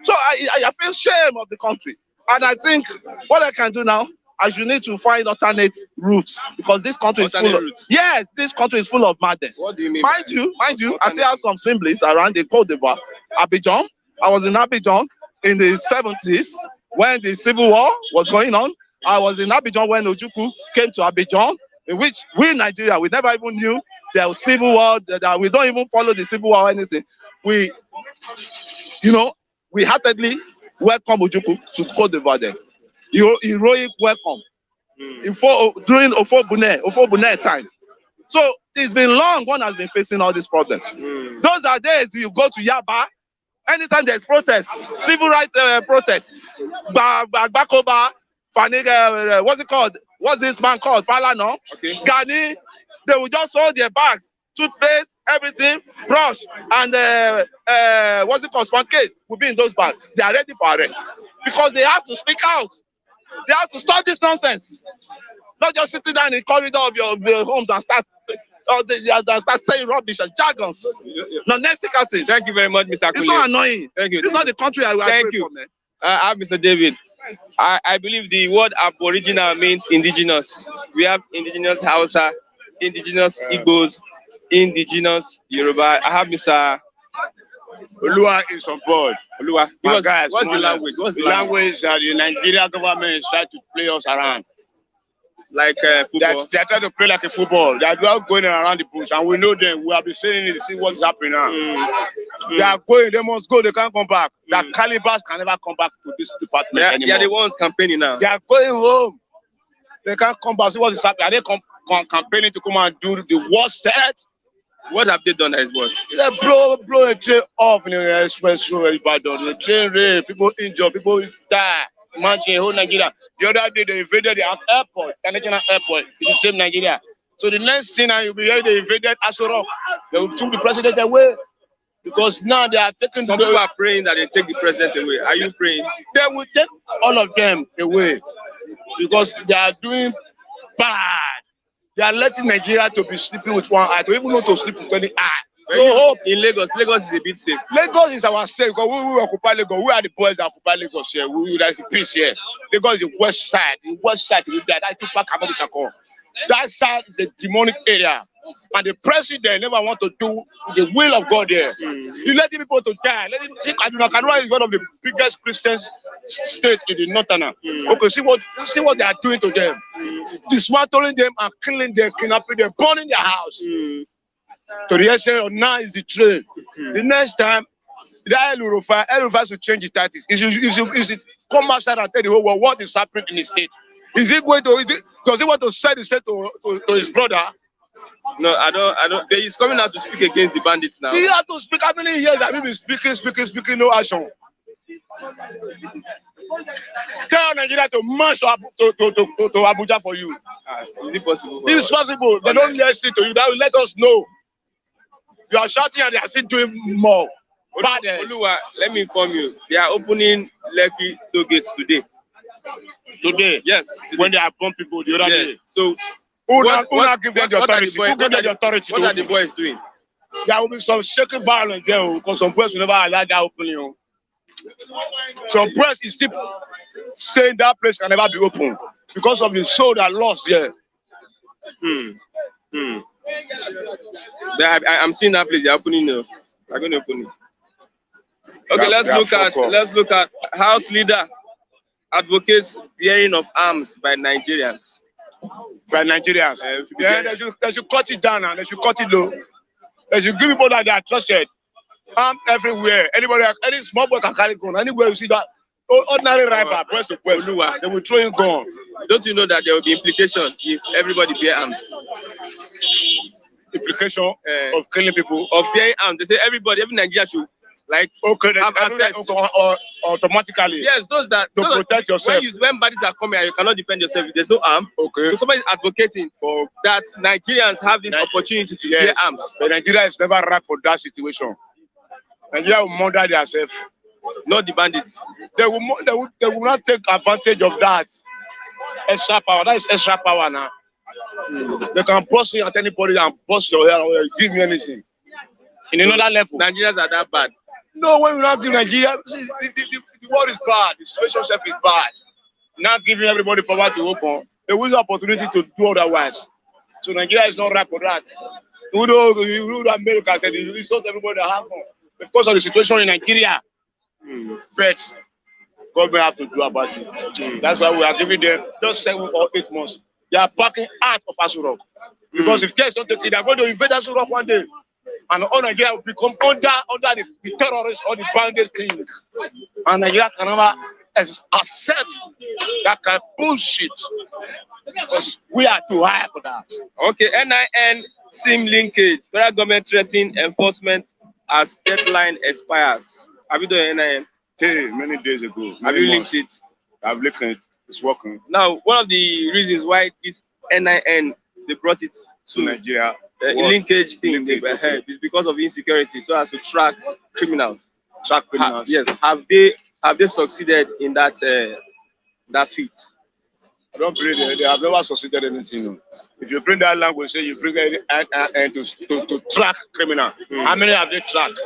So I feel shame of the country, and I think what I can do now, I should need to find alternate routes because this country is full of, yes, this country is full of madness. What do you mean? Mind you, I still have some symbols around the Côte d'Ivoire, Abidjan. I was in Abidjan in the 70s when the civil war was going on. I was in Abidjan when Ojukwu came to Abidjan, in which we in Nigeria, we never even knew there was civil war, that we don't even follow the civil war or anything. We heartedly welcome Ojukwu to Côte d'Ivoire then. Heroic welcome during Ofo-Bune time. So it's been long one has been facing all these problems. Those are days you go to Yaba, anytime there's protest, civil rights protest, Bakoba, Faniga, what's it called? What's this man called? Falano, okay. Gani, they will just hold their bags, toothpaste, everything, brush, and what's it called? Sponge case will be in those bags. They are ready for arrest because they have to speak out. They have to stop this nonsense. Not just sitting down in the corridor of your homes and start saying rubbish and jargons. Non-ethical things. Thank you very much, Mr. Akule. It's so annoying. Thank you. This is not the country I Thank you. For, man. I have Mr. David. I believe the word aboriginal means indigenous. We have indigenous Hausa, indigenous Igbos, indigenous Yoruba. I have Mr. Olua is on board. Olua. What's the language? What's the language that the Nigeria government is trying to play us around? Like football? They're trying to play like a football. They're not going around the bush, and we know them. We have been saying it to see what's happening now. They are going, they must go, they can't come back. Their calibers can never come back to this department anymore. They are the ones campaigning now. They are going home. They can't come back. See what is happening. Are they campaigning to come and do the worst set? What have they done that is worse? They blow a train off in the express road. The train rail, people injured, people die. Imagine whole Nigeria. The other day they invaded the airport, international airport, in the same Nigeria. So the next thing you'll be hearing they invaded Asoro. They will took the president away. Because now they are taking. Some people are praying that they take the president away. Are you praying? They will take all of them away because they are doing bad. They are letting Nigeria to be sleeping with one eye, to even not to sleep with any eye. No hope in Lagos. Lagos is a bit safe. Lagos is our state because we occupy Lagos. We are the boys that occupy Lagos here. There's a peace here. Lagos is the west side. The west side is there. That's that side is a demonic area. And the president never want to do the will of God there. You let the people to die. Let him take Kaduna is one of the biggest Christian states in the northern. Okay, see what they are doing to them. Dismantling them and killing them, kidnapping them, burning their house. To the extent now is the train. The next time, that El-Rufai will change the tactics. Is it come outside and tell the whole world what is happening in the state? Does he want to sell the state to his brother? No, I don't. He's coming out to speak against the bandits now. He had to speak. How many years have you been speaking, no action? Tell Nigeria to march to Abuja for you. Is it possible? It's possible. They don't listen to you. They will let us know. You are shouting and they are still doing more. Oluwa, let me inform you. They are opening Lekki toll gates today. Today? Yes. Today. When they have bomb people the other day. So, who now give them the authority? Who give them the authority? What are the boys doing? There will be some shaking violence there because some boys will never allow that opening. Some boys is still saying that place can never be open because of the soul that lost there. I'm seeing that place. They're opening now. They're going to open it. Okay, let's look at House Leader advocates bearing of arms by Nigerians. By Nigerians. Yeah, they should cut it down and they should cut it low. They should give people that they are trusted. Armed everywhere. Anybody, any small boy can carry gun. Anywhere you see that ordinary rifle, breast to breast, they will throw in gun. Don't you know that there will be implication if everybody bear arms? Implication of killing people? Of bearing arms. They say every Nigeria should have access. Automatically. Yes, those protect yourself. When bandits are coming and you cannot defend yourself, there's no arm. Okay. So somebody is advocating for that Nigerians have this opportunity to bear arms. But Nigeria is never right for that situation. Nigeria will murder themselves. Not the bandits. They will not take advantage of that. Extra power. That is extra power now. They can bust you at anybody and bust your hair or give me anything. In another level. Nigerians are that bad. No, when we not give Nigeria, see, the world is bad. The situation is bad. Not giving everybody power to open. They will have opportunity to do otherwise. So Nigeria is not right for that. Even though America said it's not everybody that have one. Because of the situation in Nigeria. But government have to do about it. That's why we are giving them just 7 or 8 months. They are backing out of Aso Rock. Because if case don't take it, they are going to invade Aso Rock one day. And all Nigeria will become under the terrorists or the bandit king. And Nigeria can never accept that kind of bullshit. Because we are too high for that. Okay, NIN SIM linkage. Federal government threatening enforcement as deadline expires. Have you done NIN? Many days ago. Have you linked it? I've linked it. It's working. Now, one of the reasons why this NIN, they brought it to Nigeria, linkage thing, is because of insecurity, so as to track criminals. Yes. Have they succeeded in that feat? I don't believe they have never succeeded in anything. If you bring that language, say you bring it to track criminal. How many have they tracked?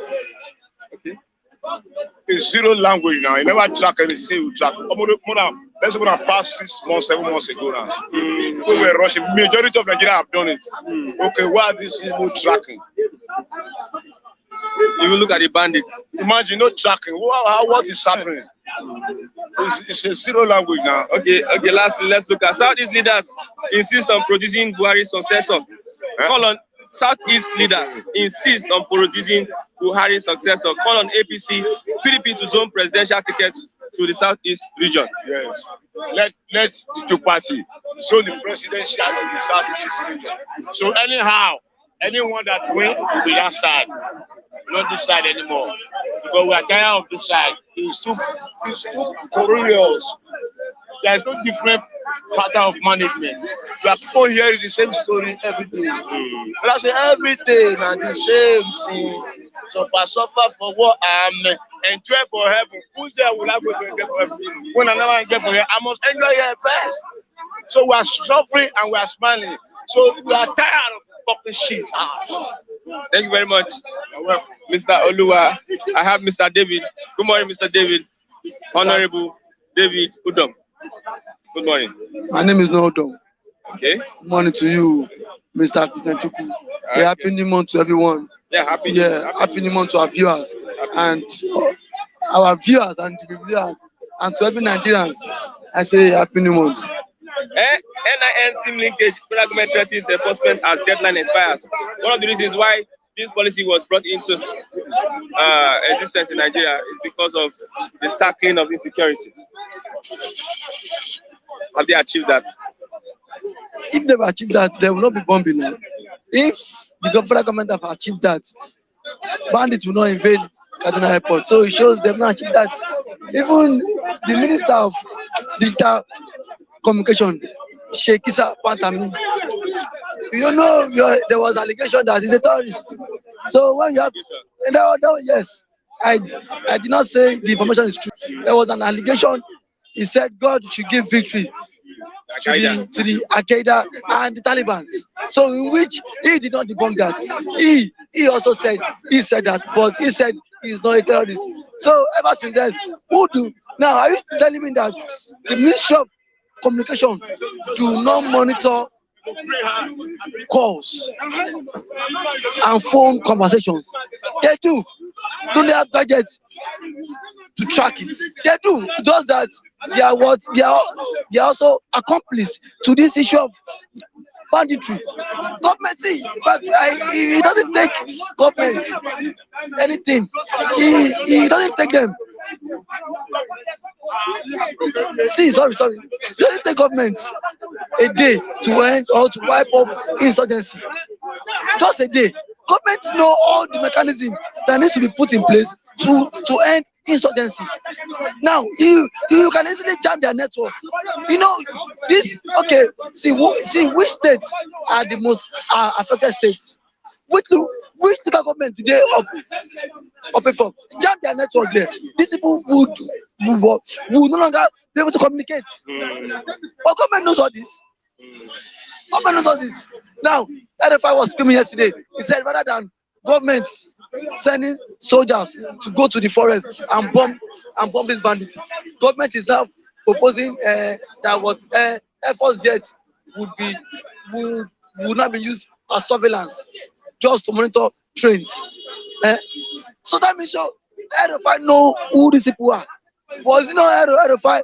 Okay. It's zero language now. You never track anything. You say you track. Let's go and pass 6 months, 7 months ago now. We were rushing. Majority of Nigeria have done it. Okay, why are these people tracking? You will look at the bandits. Imagine no tracking. What is happening? It's a zero language now. Okay. Lastly, let's look at Southeast leaders insist on producing Buhari'S successor. Southeast leaders insist on producing Buhari'S successor. Call on APC, PDP to zone presidential tickets to the Southeast region. Yes. Let the two parties zone the presidential to the Southeast region. So anyhow, anyone that wins will be that side, not this side anymore. Because we are tired of this side. It's too corrosive. There is no different pattern of management. We are people hearing the same story every day. But I say every day now the same thing. So if I suffer for what I'm enjoy for heaven, who there will I go to enjoy for heaven? When I never enjoy for heaven, I must enjoy here first. So we are suffering and we are smiling. So we are tired of fucking shit. Thank you very much, Mr. Oluwa. I have Mr. David. Good morning, Mr. David. Honorable David Udom. Good morning. My name is Nodom. Okay. Good morning to you, Mr. Christian Chukwu. Okay. Happy New Month to everyone. Yeah, happy New Month to our viewers and our viewers and the viewers and to every Nigerians. I say Happy New Month. NIN SIM linkage, federal government threatens enforcement as deadline expires. One of the reasons why this policy was brought into existence in Nigeria is because of the tackling of insecurity. Have they achieved that? If they've achieved that, there will not be bombing now. If the federal government have achieved that, bandits will not invade Kaduna Airport. So it shows they've not achieved that. Even the Minister of Digital Communication, Sheikh Issa Pantami, there was allegation that he's a terrorist. So when you have, yes, I did not say the information is true. There was an allegation. He said God should give victory to the Al-Qaeda and the Taliban. So in which he did not debunk that. He also said that, but he said he's not a terrorist. So ever since then, now are you telling me that the Ministry of Communication do not monitor calls and phone conversations? They do. Don't they have gadgets to track it? They do. Just that they are also accomplice to this issue of banditry. Government, see, but it doesn't take government anything. He doesn't take them. Sorry. It doesn't take government a day to end or to wipe off insurgency. Just a day. Government know all the mechanism that needs to be put in place to end insurgency. Now you can easily jam their network. This okay. See which states are the most affected states. Which local government today operate for? Jam their network there. These people would no longer be able to communicate. But government knows all this. Government knows all this. Now, RFI was screaming yesterday. He said rather than government sending soldiers to go to the forest and bomb these bandits, government is now proposing that what Air Force jets would not be used as surveillance, just to monitor trains. So that means RFI know who these people are. Was it not RFI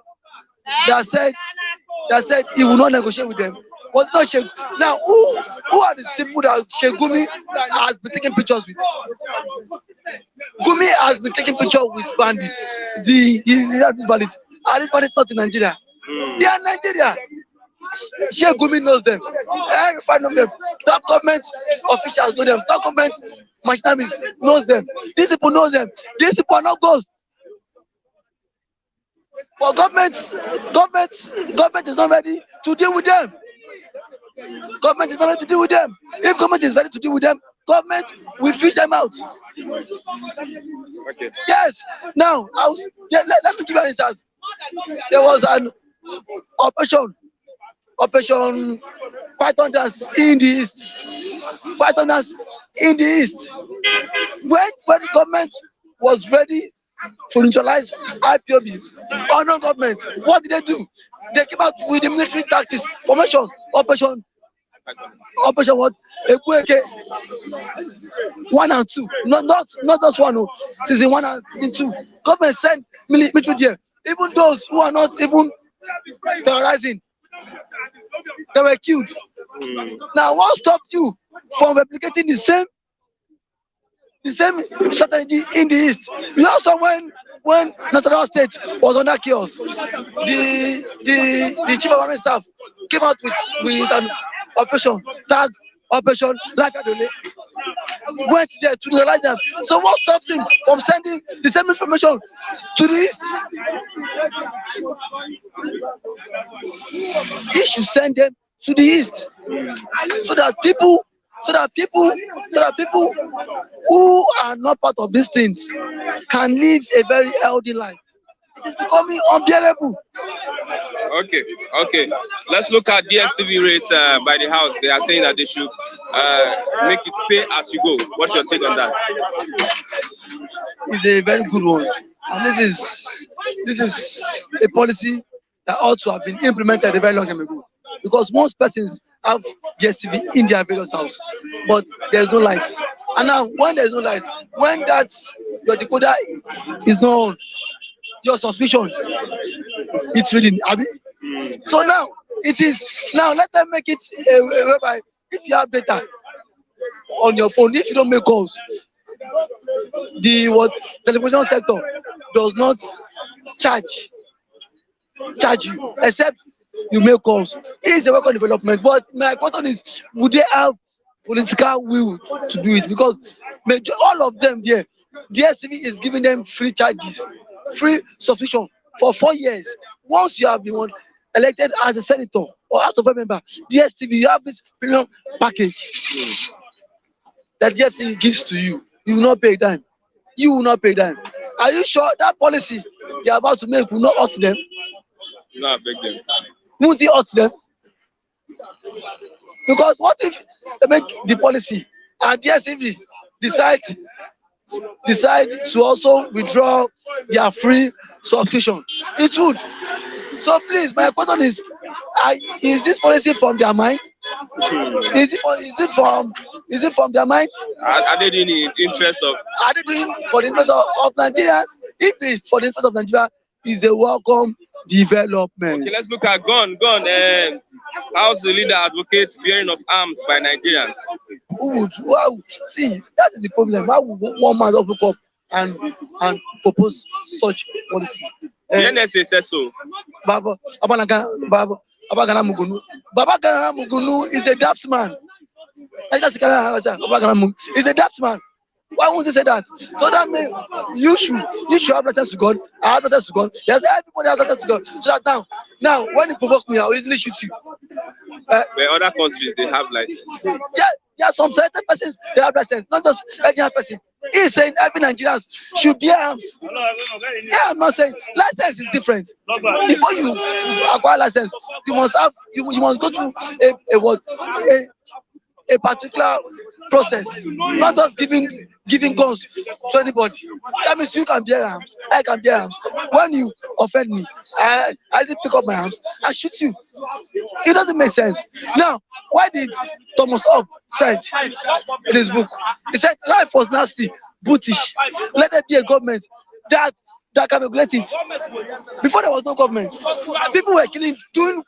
that said he will not negotiate with them? Was it not Sheikh? Now who are the people that Sheikh Gumi has been taking pictures with? Gumi has been taking pictures with bandits. These bandits. Are these bandits not in Nigeria? They are in Nigeria. Sheikh Gumi knows them. RFI knows them. Top government officials know them. Top government machineries knows them. These people know them. These people are not ghosts. But government is not ready to deal with them. Government is not ready to deal with them. If government is ready to deal with them, government will fish them out. Okay. Yes. Now, let me give you an instance. There was an operation Python dance in the east. Python dance in the east. When the government was ready to neutralize IPOB, unknown government, what did they do? They came out with the military tactics, formation, operation what? Ekweke 1 and 2. Not just one, season 1 and season 2. Government sent military there. Even those who are not even terrorizing, they were killed. Now, what stopped you from replicating the same strategy in the east? You also when Nasarawa State was under chaos, the chief of army staff came out with an operation tag Operation Lakadole, went there to neutralize them. So what stops him from sending the same information to the east? He should send them to the east so that people who are not part of these things can live a very healthy life. It is becoming unbearable. Okay. Let's look at DSTV rates by the house. They are saying that they should make it pay as you go. What's your take on that? It's a very good one, and this is a policy that ought to have been implemented a very long time ago. Because most persons have DSTV in their various house, but there's no light. And now, when there's no light, when your decoder is not on, your suspicion, it's reading, Abby. So now let them make it whereby if you have data on your phone, if you don't make calls, the television sector does not charge you except you make calls. It's a work on development. But my question is, would they have political will to do it, because all of them there, DSTV is giving them free charges, free subscription for 4 years. Once you have been elected as a senator or House of Rep member, DSTV, you have this premium package that DSTV gives to you. You will not pay a dime. You will not pay a dime. Are you sure that policy they are about to make will not hurt them? No, I beg them. Won't it hurt them? Because what if they make the policy and DSTV decide to also withdraw their free subscription? It would. So please, my question is this policy from their mind? Is it from their mind? Are they doing it in the interest of? Are they doing for the interest of Nigerians? If it's for the interest of Nigeria, is a welcome development. Okay, let's look at gun. How's the leader advocates bearing of arms by Nigerians? See, that is the problem. Why would one man just look up and propose such policy? The NSA says so. Baba Gana Mugunu is a daft man. He's a daft man. Why won't they say that? So that means you should have letters to God. I have letters to God. Yes, everybody has letters to God. So that now when you provoke me, I'll easily shoot you. But other countries, they have license. Yeah, some certain persons, they have license, not just any other person. He's saying every Nigerian should bear arms. Yeah, I'm not saying license is different. Before you acquire license, you must go through a particular process, not just giving guns to anybody. That means you can bear arms, I can bear arms. When you offend me, I didn't pick up my arms, I shoot you. It doesn't make sense. Now, why did Thomas Hobbes said in his book, he said life was nasty, brutish. Let there be a government that can regulate it. Before there was no government, people were killing, doing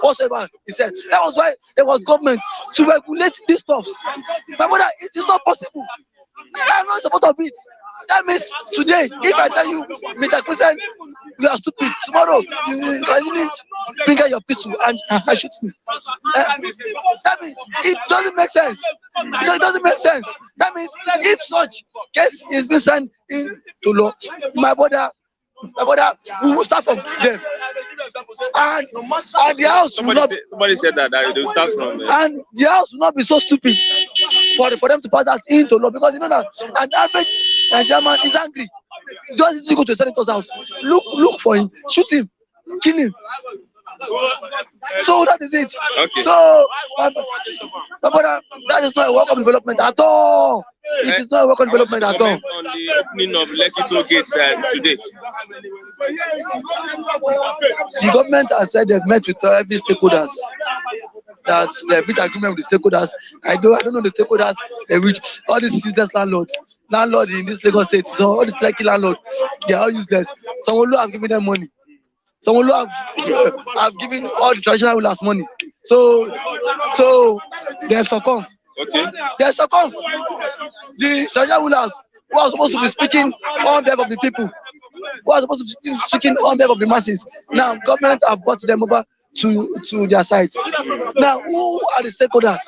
whatsoever. He said that was why there was government to regulate these stuffs. My brother, it is not possible. I'm not supposed of it. That means today, if I tell you, Mr. Christian, you are stupid, tomorrow you can easily bring out your pistol and shoot me. That means it doesn't make sense. It doesn't make sense. That means if such case is being sent into law, my brother, we will start from them. And the house will not. Somebody said that they will start from them. And the house will not be so stupid for them to pass that into law, because you know that an average Nigerian man is angry. Just go to a senator's house, look for him, shoot him, kill him. So that is it. Okay. So, my brother, that is not a welcome development at all. It is not a welcome development at all. On the opening of Lekki toll gates today. The government has said they've met with every stakeholders. That they've reached agreement with the stakeholders. I don't know the stakeholders. They reach all these useless landlords in this Lagos state. So all these Lekki landlords, they are all useless. Some who have given them money. Some who have given all the traditional rulers money. So they have succumbed. Okay. They have succumbed. The traditional rulers who are supposed to be speaking on behalf of the people, who are supposed to be speaking on behalf of the masses, now government have brought them over to their side. Now, who are the stakeholders?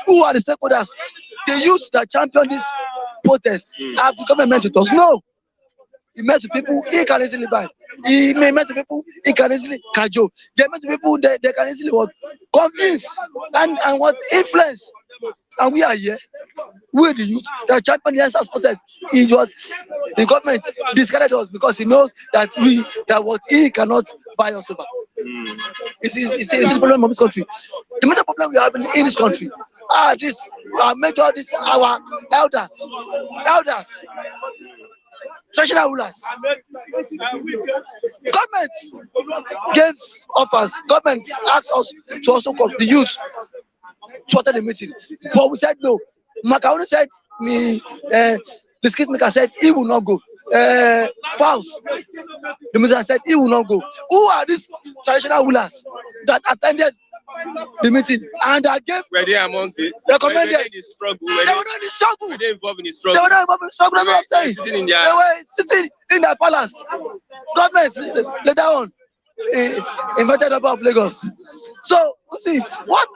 Who are the stakeholders? The youth that champion this protest have the government met with us? No. He met with people he can easily buy. He may met with people he can easily cajole. They met with people they can easily convince and influence. And we are here. We are the youth that champion the answers protest. The government discarded us because he knows that what he cannot buy us over. It's a problem of this country. The major problem we have in this country are our elders, traditional rulers. Government gave offers. Government asked us to also come, the youth, to attend the meeting, but we said no. Macaroni said the skit maker said he will not go. Faust, the minister, said he will not go. Who are these traditional rulers that attended the meeting and that gave? Were they among the recommended? Were they in the struggle? They were not in the struggle. Were they involved in the struggle? They were not involved in the struggle. That's what I'm saying. They were sitting in their palace. Government later on invited up of Lagos. So you see, what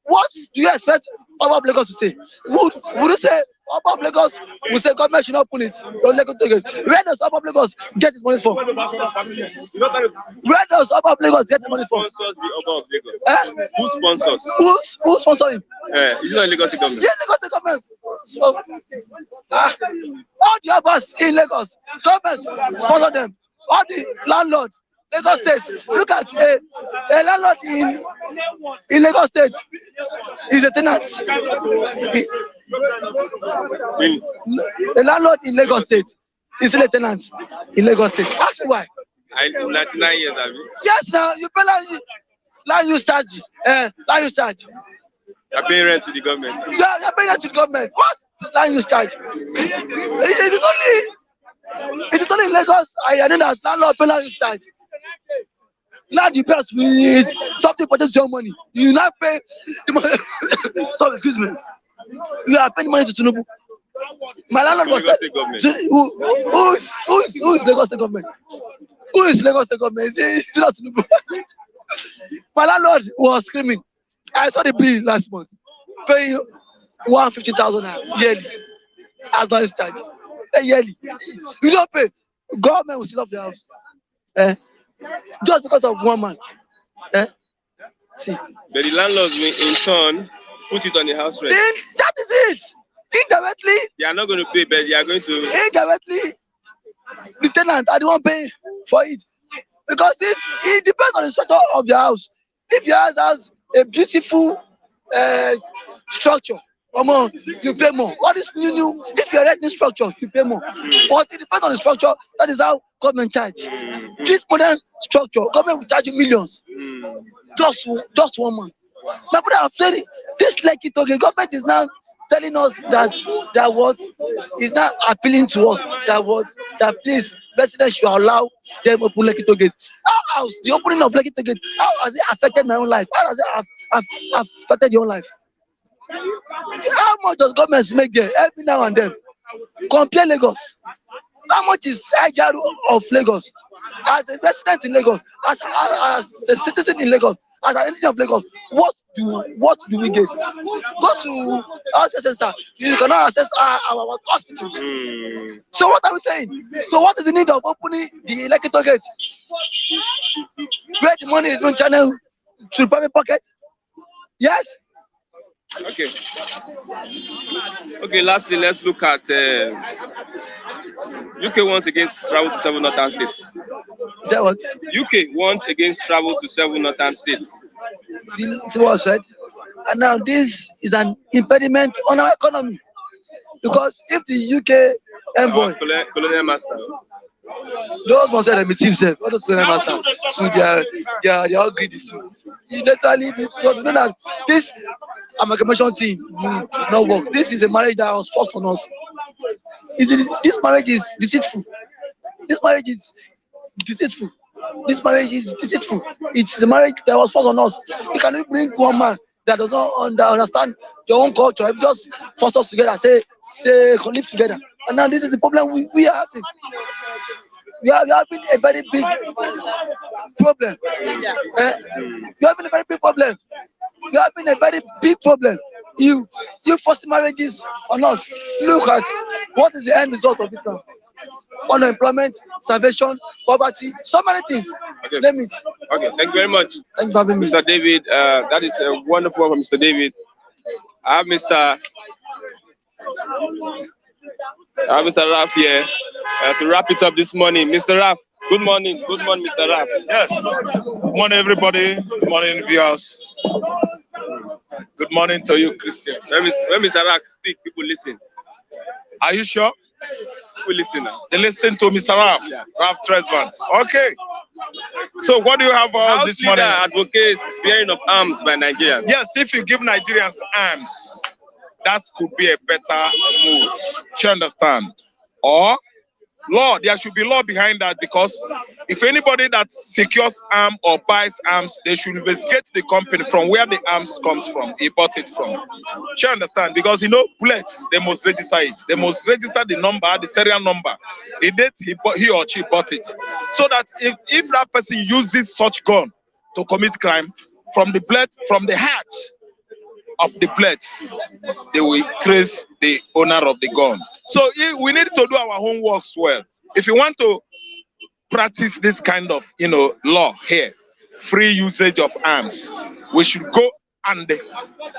What do you expect Oba of Lagos to say? Would you say Oba of Lagos will say government should not pull it? Don't let it take it. Where does Oba of Lagos get his money from? Where does Oba of Lagos get the money from? Who sponsors the Oba of Lagos? Who sponsors? Who sponsors him? It's not Lagos government. Yeah, Lagos government. So, all the Obas in Lagos, government sponsor them. All the landlord, Lagos State. Look at a landlord in Lagos State is a tenant. A landlord in Lagos State is a tenant in Lagos State. Ask me why. 99 years, have you? Yes, now you pay land use charge. Land use charge. You're paying rent to the government. Yeah, you're paying rent to the government. What is land use charge? It is only in Lagos. I know that landlord pay land use charge. Land you pay with something purchase your money. You not pay the money. Sorry, excuse me. You are paying money to Tinubu. My landlord was who is Lagos State government? Who is Lagos State government? It's not Tinubu. My landlord was screaming. I saw the bill last month, paying 150,000 yearly as non charge. Yearly, you don't pay. Government will still off the house, just because of one man. See, but the landlords will in turn put it on the house rent. Then that is it. Indirectly, they are not going to pay, but they are going to. Indirectly, the tenant are the one paying for it, because if it depends on the structure of your house. If your house has a beautiful structure, you pay more. All this new, if you're renting structure, you pay more. But it depends on the structure. That is how government charge. This modern structure, government will charge you millions. Just one month. My brother, I'm saying this Lekki token, government is now telling us that what is not appealing to us. That please, residents should allow them open Lekki token. How has the opening of Lekki token, how has it affected my own life? How has it affected your own life? How much does government make there every now and then? Compare Lagos. How much is IGR of Lagos? As a resident in Lagos, as a citizen in Lagos, as an entity of Lagos, what do we get? Go to our SSR, you cannot access our hospitals. So what are we saying? So what is the need of opening the electrical gate? Where the money is being channeled to the private pocket? Yes? Okay, lastly, let's look at UK wants against travel to 7 northern states. Is that what? UK wants against travel to 7 northern states. See what I said? And now this is an impediment on our economy. Because if the UK envoy, colonial master, those ones said themselves, all those colonial masters, so they are all greedy too. He literally, because you know that this amalgamation thing will not work. This is a marriage that was forced on us. This marriage is deceitful. This marriage is deceitful. This marriage is deceitful. It's the marriage that was forced on us. You cannot bring one man that does not understand your own culture. If just force us together, say live together. And now this is the problem we are having. We are having a very big problem. We are having a very big problem. We are having a very big problem. You force marriages on us. Look at what is the end result of it now. Unemployment, starvation, poverty, so many things. Okay. Name it. Okay, thank you very much. Thank you for having me. Mr. David, that is a wonderful one from Mr. David. I have Mr. Raf here to wrap it up this morning. Mr. Raf, good morning. Good morning, Mr. Raf. Yes. Good morning, everybody. Good morning, viewers. Good morning to you, Christian. When Mr. Raf speak, people listen. Are you sure? People listen now. They listen to Mr. Raf, Yeah. Raf Tresvant. Okay. So what do you have this morning? Advocates bearing of arms by Nigerians. Yes, if you give Nigerians arms, that could be a better move. Do you understand? Or law, there should be law behind that, because if anybody that secures arms or buys arms, they should investigate the company from where the arms comes from, he bought it from. Do you understand? Because bullets, they must register it. They must register the number, the serial number, the date he or she bought it. So that if that person uses such gun to commit crime, from the blood, from the heart, of the plates, they will trace the owner of the gun. So we need to do our homeworks well. If you want to practice this kind of, law here, free usage of arms, we should go and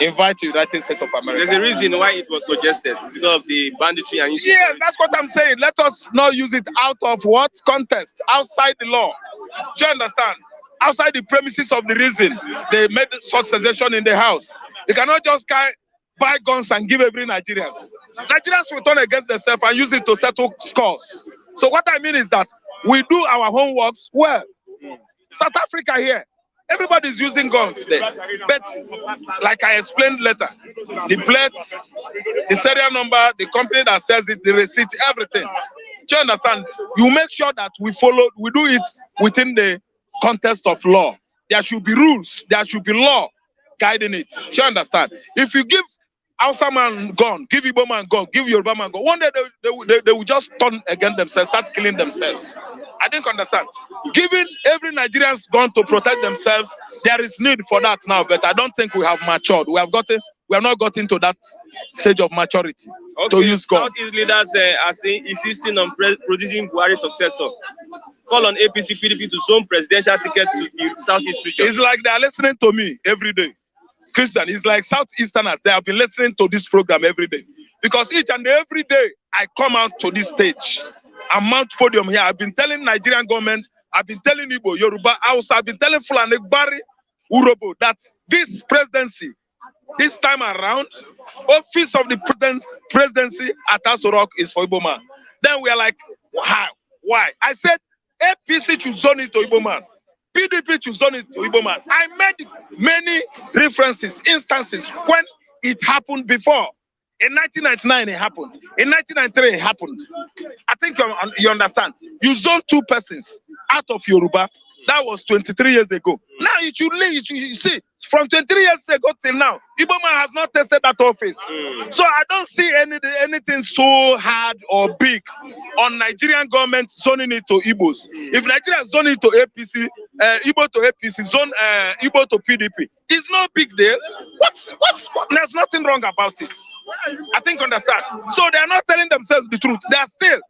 invite the United States of America. There's a reason why it was suggested, because of the banditry and insecurity. Yes, that's what I'm saying. Let us not use it out of what? Context, outside the law. Do you understand? Outside the premises of the reason they made such suggestion in the house. They cannot just buy guns and give every Nigerians. Nigerians will turn against themselves and use it to settle scores. So what I mean is that we do our homeworks well. South Africa here, everybody is using guns there. But like I explained later, the plates, the serial number, the company that sells it, the receipt, everything. Do you understand? You make sure that we do it within the context of law. There should be rules, there should be law guiding it. Do you understand? If you give Hausa man gun, give Igbo man gun, give Yoruba man gun, one day they will just turn against themselves, start killing themselves. I didn't understand. Giving every Nigerian's gun to protect themselves, there is need for that now, but I don't think we have matured. We have not gotten to that stage of maturity to use gun. Southeast leaders are insisting on producing Buhari'S successor. Call on APC PDP to zone presidential tickets to the Southeast region. It's like they are listening to me every day. Christian, it's like Southeasterners, they have been listening to this program every day. Because each and every day I come out to this stage, I mount podium here. I've been telling Nigerian government, I've been telling Igbo, Yoruba, Hausa, I've been telling Fulani, Bari, Urobo that this presidency, this time around, office of the presidency at Aso Rock is for Igbo man. Then we are like, how? Why? I said APC should zone it to Igbo man. PDP should zone it to Igbo man. I made many references, instances when it happened before. In 1999, it happened. In 1993, it happened. I think you understand. You zone two persons out of Yoruba. That was 23 years ago. Now you should leave. You see, from 23 years ago till now, Igbo man has not tested that office. So I don't see anything so hard or big on Nigerian government zoning it to Igbos. If Nigeria zone it to APC, Igbo to APC, zone Igbo to PDP, it's no big deal. There's nothing wrong about it. I think understand. So they are not telling themselves the truth. They are still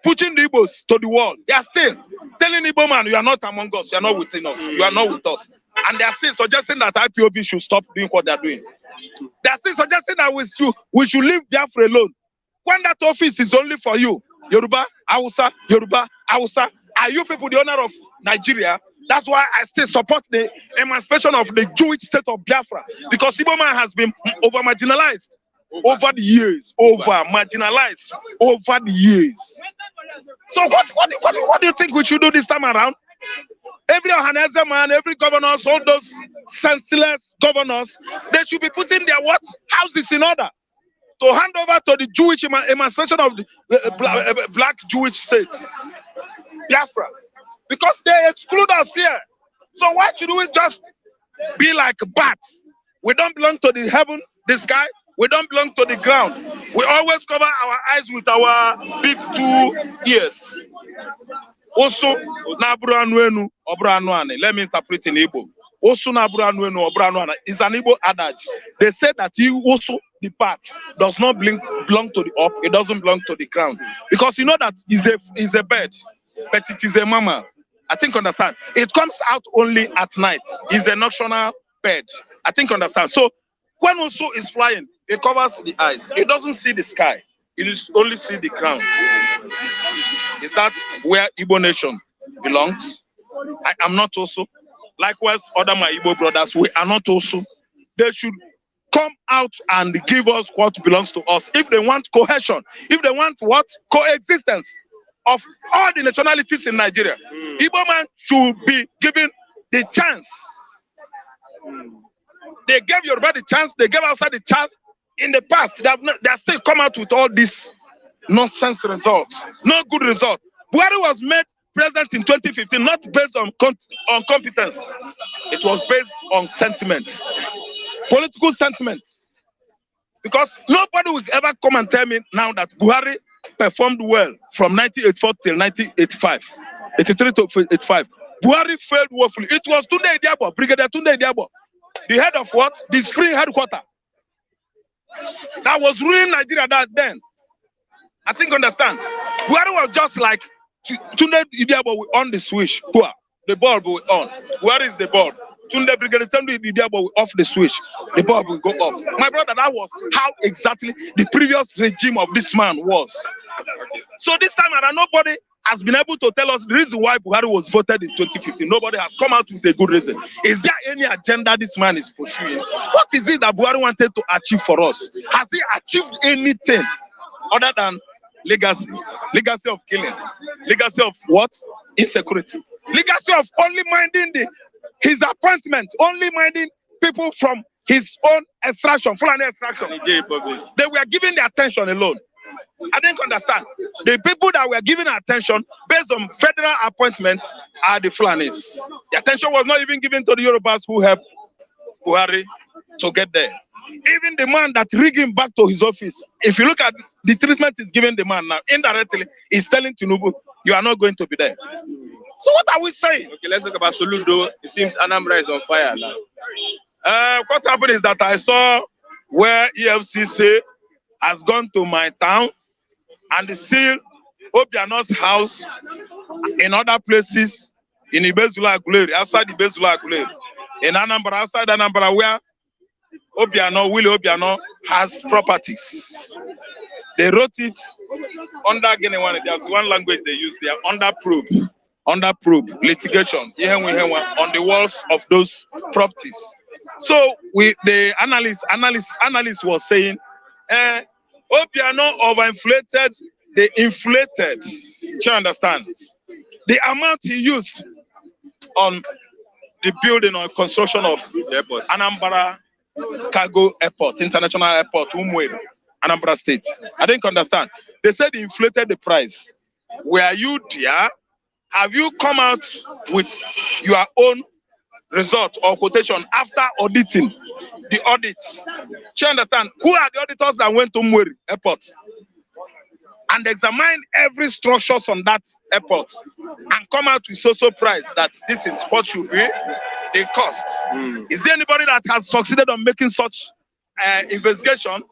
pushing the Igbos to the wall. They are still telling Igbo man, you are not among us, you are not within us, you are not with us. And they are still suggesting that IPOB should stop doing what they are doing. They are still suggesting that we should leave Biafra alone. When that office is only for you, Yoruba, Hausa, are you people the owner of Nigeria? That's why I still support the emancipation of the Jewish state of Biafra, because Igbo man has been over-marginalized over the years. Over-marginalized over the years. So what do you think we should do this time around? Every Ohaneze man, every governor, all those senseless governors, they should be putting their houses in order to hand over to the Jewish emancipation of the black Jewish states, Biafra, because they exclude us here. So why should we just be like bats? We don't belong to the heaven, the sky. We don't belong to the ground. We always cover our eyes with our big 2 ears. Also, let me interpret in Igbo. Also, is an Igbo adage. They say that you also, the part, does not belong to the up, it doesn't belong to the ground. Because you know that is a bird, but it is a mammal. I think understand. It comes out only at night. It's a nocturnal bird. I think understand. So when Osu is flying, it covers the eyes. It doesn't see the sky. It only see the ground. Is that where Igbo nation belongs? I am not Osu. Likewise, other my Igbo brothers, we are not Osu. They should come out and give us what belongs to us. If they want cohesion, if they want what? Coexistence of all the nationalities in Nigeria. Igbo man should be given the chance. They gave Yoruba the chance, they gave outside the chance. In the past, they have still come out with all these nonsense results, no good result. Buhari was made president in 2015, not based on competence. It was based on sentiments, political sentiments. Because nobody will ever come and tell me now that Buhari performed well from 1984 till 1985, 83 to 85. Buhari failed woefully. It was Tunde Idiabo, Brigadier Tunde Idiabo, the head of what? The spring headquarters. That was ruling Nigeria then. I think understand. Buhari was just like Tunde Idiabo on the switch. The bulb will on. Where is the bulb? Tunde Brigadier Tunde Idiabo will off the switch. The bulb will go off. My brother, that was how exactly the previous regime of this man was. So this time around, nobody has been able to tell us the reason why Buhari was voted in 2015. Nobody has come out with a good reason. Is there any agenda this man is pursuing? What is it that Buhari wanted to achieve for us? Has he achieved anything other than legacy? Legacy of killing. Legacy of what? Insecurity. Legacy of only minding his appointment, only minding people from his own extraction, Fulani extraction. They were giving the attention alone. I didn't understand. The people that were given attention based on federal appointment are the Fulanis. The attention was not even given to the Yorubas who helped Buhari to get there. Even the man that rigged him back to his office, if you look at the treatment he's giving the man now, indirectly, he's telling Tinubu, you are not going to be there. So what are we saying? Okay, let's talk about Soludo. It seems Anambra is on fire now. What happened is that I saw where EFCC has gone to my town and seal Obiano's house in other places in Ibezula Aguleri, outside Ibezula Aguleri, in Anambra, outside Anambra, where Willie Obiano has properties. They wrote it under there's one language they use there, under probe litigation on the walls of those properties. So the analyst was saying Obiano overinflated, they inflated. You understand? The amount he used on the building or construction of Anambra Cargo Airport, International Airport, Umueri, Anambra State. I didn't understand. They said he inflated the price. Were you there? Have you come out with your own result or quotation after auditing the audits? Do you understand? Who are the auditors that went to Umueri Airport and examine every structures on that airport and come out with so price that this is what should be the cost? Is there anybody that has succeeded on making such investigation?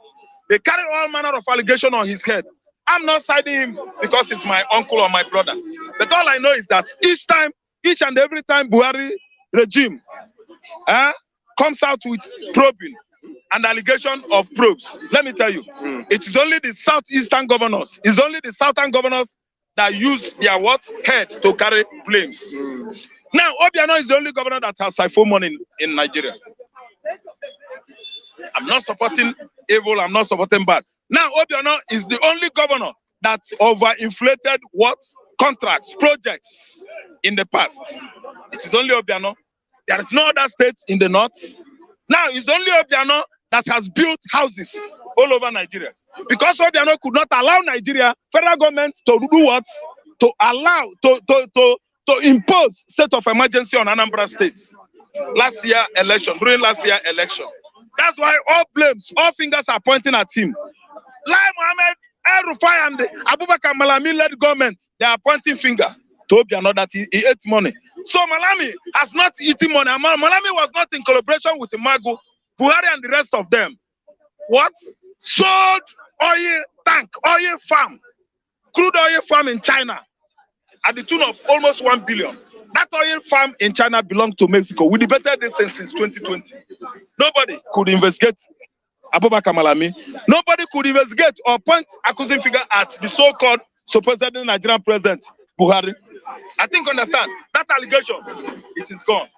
They carry all manner of allegation on his head. I'm not siding him because it's my uncle or my brother. But all I know is that each and every time Buhari regime comes out with probing and allegation of probes, let me tell you, it is only the southeastern governors, it's only the southern governors that use their head to carry blames. Now, Obiano is the only governor that has siphoned money in Nigeria. I'm not supporting evil, I'm not supporting bad. Now, Obiano is the only governor that overinflated contracts, projects in the past. It is only Obiano. There is no other state in the north. Now, it's only Obiano that has built houses all over Nigeria. Because Obiano could not allow Nigeria, federal government, to do what? To allow, to impose state of emergency on Anambra State. During last year election. That's why all blames, all fingers are pointing at him. Lai Mohammed, El Rufai and Abubakar Malami led government, they are pointing finger to Obiano that he ate money. So Malami has not eaten money. Malami was not in collaboration with Magu, Buhari and the rest of them. Sold oil farm, crude oil farm in China at the tune of almost 1 billion. That oil farm in China belonged to Mexico. We debated this since 2020. Nobody could investigate Abubakar Malami. Nobody could investigate or point accusing figure at the so-called supposedly Nigerian president, Buhari. I think understand that allegation, it is gone.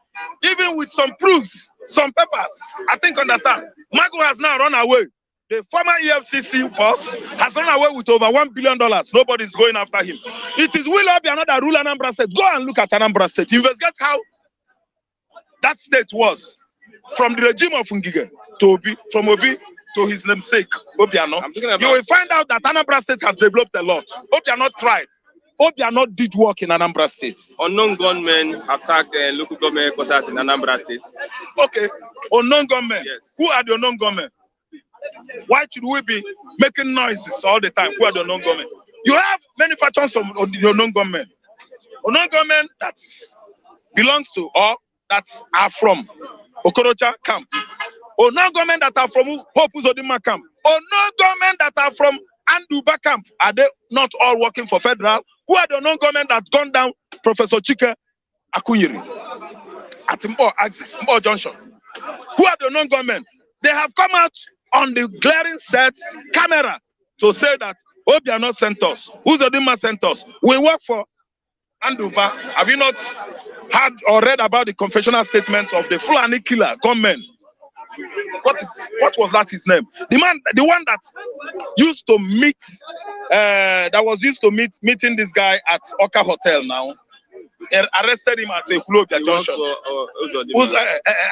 Even with some proofs, some papers, I think understand. Magu has now run away. The former EFCC boss has run away with over $1 billion. Nobody is going after him. It is Will Obiano that rule Anambra State. Go and look at Anambra State. Investigate how that state was from the regime of Ngige to Obi, from Obi to his namesake, Obiano. You will find out that Anambra State has developed a lot. Obiano tried. Obiano did work in Anambra State. Unknown gunmen attacked local government quarters in Anambra State. Okay, unknown gunmen. Yes. Who are the unknown gunmen? Why should we be making noises all the time? Who are the unknown gunmen? You have many factions of the unknown gunmen. Unknown gunmen that belongs to or that are from Okorocha camp. Or non-government that are from Hope Uzodinma camp. Or non-government that are from Anduba camp. Are they not all working for federal? Who are the non-government that gone down Professor Chike Akunyiri at Mbo Axis, Mbo Junction? Who are the non-government? They have come out on the glaring set camera to say that Obiano sent us, Uzodinma sent us. We work for Anduba. Have you not heard or read about the confessional statement of the Fulani killer, Gunmen? What was that his name? The one that used to meet, meeting this guy at Oka Hotel now. Arrested him at Ekulobia Junction.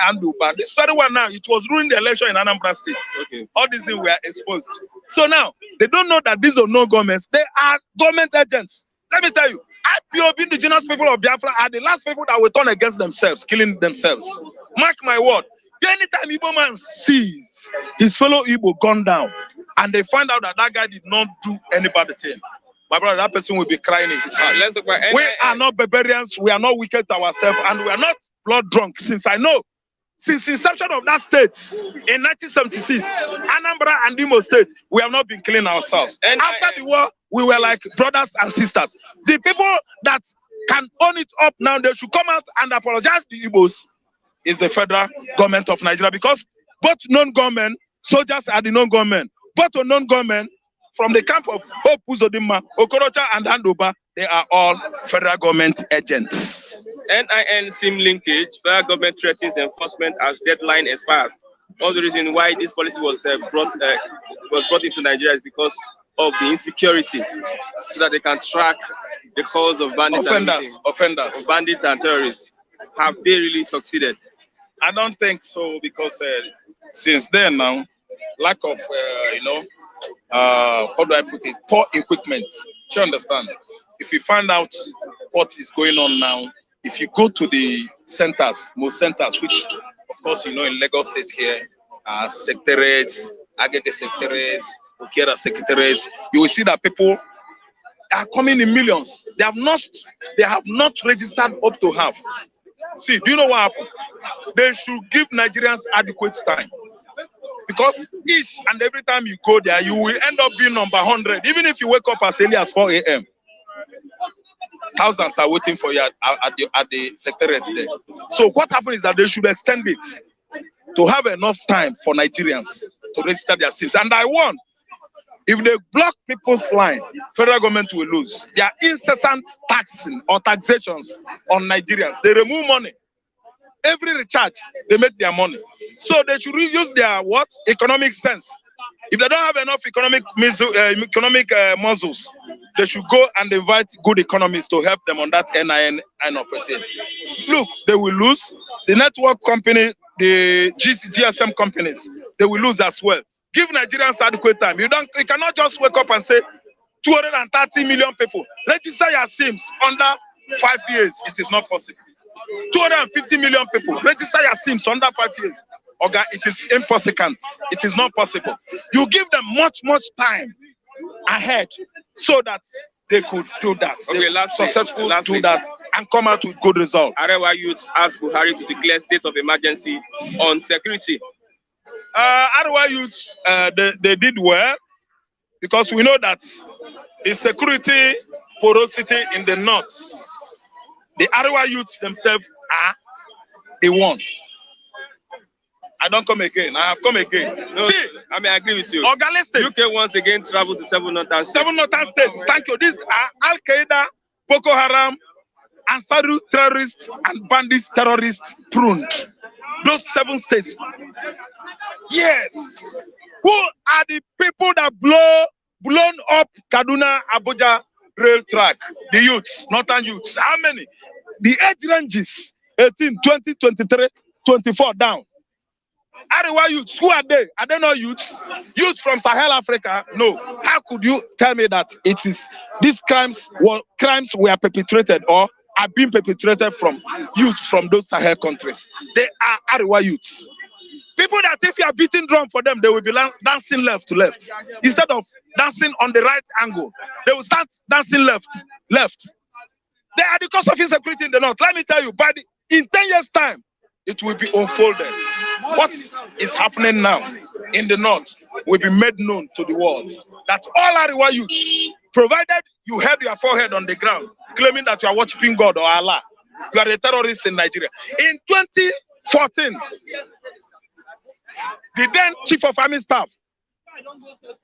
Anduba. This very one now, it was during the election in Anambra State. Okay. All these things were exposed. So now, they don't know that these are no governments. They are government agents. Let me tell you, IPOB, indigenous people of Biafra, are the last people that will turn against themselves, killing themselves. Mark my word. Anytime Igbo man sees his fellow Igbo gone down, and they find out that that guy did not do any bad thing, my brother, that person will be crying in his heart. We are not barbarians, we are not wicked to ourselves, and we are not blood drunk. Since I know, since the inception of that state in 1976, Anambra and Imo State, we have not been killing ourselves. And after the war, we were like brothers and sisters. The people that can own it up now, they should come out and apologize to Igbos. Is the federal government of Nigeria, because both non-government soldiers are the non-government. Both non-government from the camp of Hope Uzodinma, Okorocha and Anduba, they are all federal government agents. NIN SIM linkage, federal government threatens enforcement as deadline expires. All the reason why this policy was brought into Nigeria is because of the insecurity, so that they can track the cause of bandits offenders, bandits and terrorists. Have they really succeeded? I don't think so, because since then now, lack of how do I put it, poor equipment. Do you understand? If you find out what is going on now, if you go to the centers, most centers, which of course you know in Lagos State here, secretariats, Agege secretariats, Okera secretariats, you will see that people are coming in millions. They have not registered up to half. See, do you know what happened? They should give Nigerians adequate time. Because each and every time you go there, you will end up being number 100. Even if you wake up as early as 4 a.m. Thousands are waiting for you at the secretariat there. So what happened is that they should extend it to have enough time for Nigerians to register their SIMs. And I warn, if they block people's line, federal government will lose. Their incessant taxing or taxations on Nigerians, they remove money. Every recharge, they make their money. So they should use their what? Economic sense. If they don't have enough economic muscles, they should go and invite good economists to help them on that NIN of a thing. Look, they will lose. The network company, the GSM companies, they will lose as well. Give Nigerians adequate time. You cannot just wake up and say 230 million people register your SIMs under 5 years. It is not possible. 250 million people register your SIMs under 5 years. Okay, it is impossible. It is not possible. You give them much time ahead so that they could do that. Okay, do that and come out with good results. Arewa youth asked Buhari to declare state of emergency on security. Arewa youth, they did well, because we know that the security porosity in the north, the Arewa youths themselves are the one. I don't come again. I have come again. No, see, I mean, I agree with you. State. UK once again traveled to 7 northern states. 7 northern states. Thank you. These are Al Qaeda, Boko Haram, Ansaru terrorists, and bandits terrorists pruned. Those 7 states. Yes. Who are the people that blown up Kaduna Abuja rail track? The youths, northern youths. How many? The age ranges 18, 20, 23, 24 down. Arewa youths, who are they? Are they not youths? Youths from Sahel Africa? No. How could you tell me that it is these crimes were perpetrated or are being perpetrated from youths from those Sahel countries? They are Arewa youths. People that if you are beating drum for them, they will be dancing left to left. Instead of dancing on the right angle, they will start dancing left. They are the cause of insecurity in the north. Let me tell you, in 10 years' time, it will be unfolded. What is happening now in the north will be made known to the world. That all Ariwa youth, provided you have your forehead on the ground, claiming that you are worshiping God or Allah, you are a terrorist in Nigeria. In 2014, the then Chief of Army Staff,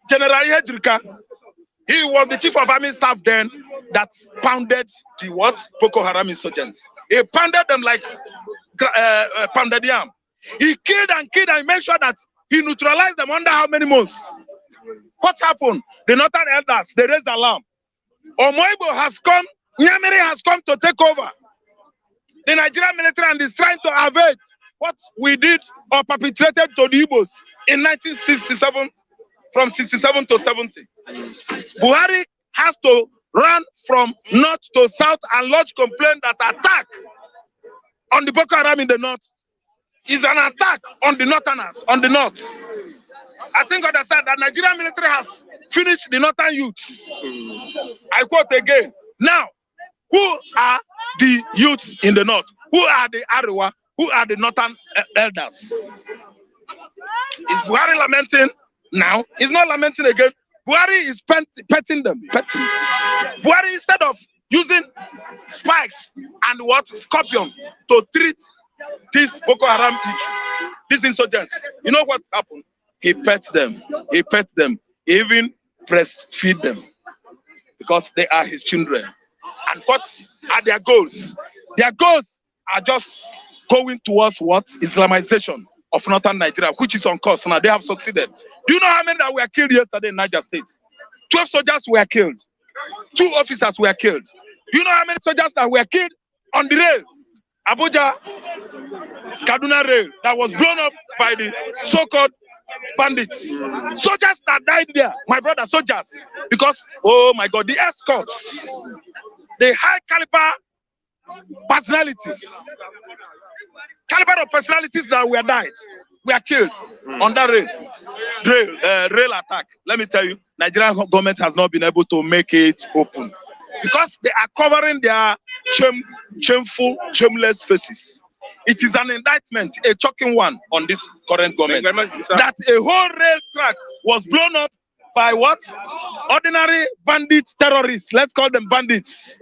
General Hedrika, he was the Chief of Army Staff then that pounded the what? Boko Haram insurgents. He pounded them like pounded yam. He killed and made sure that he neutralized them under how many months? What happened? The northern elders, they raised alarm. Omoibo has come, Nyamiri has come to take over. The Nigerian military and is trying to evade what we did or perpetrated to the Igbos in 1967, from 67 to 70. Buhari has to run from north to south and lodge complaint that attack on the Boko Haram in the north is an attack on the northerners, on the north. I think understand that Nigerian military has finished the northern youths. I quote again. Now, who are the youths in the north? Who are the Ariwa? Who are the northern elders? Is Buhari lamenting now? He's not lamenting again. Buhari is petting them. Buhari, instead of using spikes and what? Scorpion to treat this Boko Haram issue, these insurgents, you know what happened? He pets them. He pets them. He even breastfeed them because they are his children. And what are their goals? Their goals are just going towards what? Islamization of northern Nigeria, which is on course now. They have succeeded. Do you know how many that were killed yesterday in Niger State? 12 soldiers were killed. 2 officers were killed. Do you know how many soldiers that were killed on the rail? Abuja, Kaduna rail that was blown up by the so-called bandits. Soldiers that died there, my brother, soldiers. Because, oh my God, the escorts, the high caliber personalities, caliber of personalities that were died, were killed on that rail attack. Let me tell you, Nigerian government has not been able to make it open because they are covering their shameful, shameless faces. It is an indictment, a shocking one, on this current government. That a whole rail track was blown up by what? Ordinary bandits, terrorists. Let's call them bandits.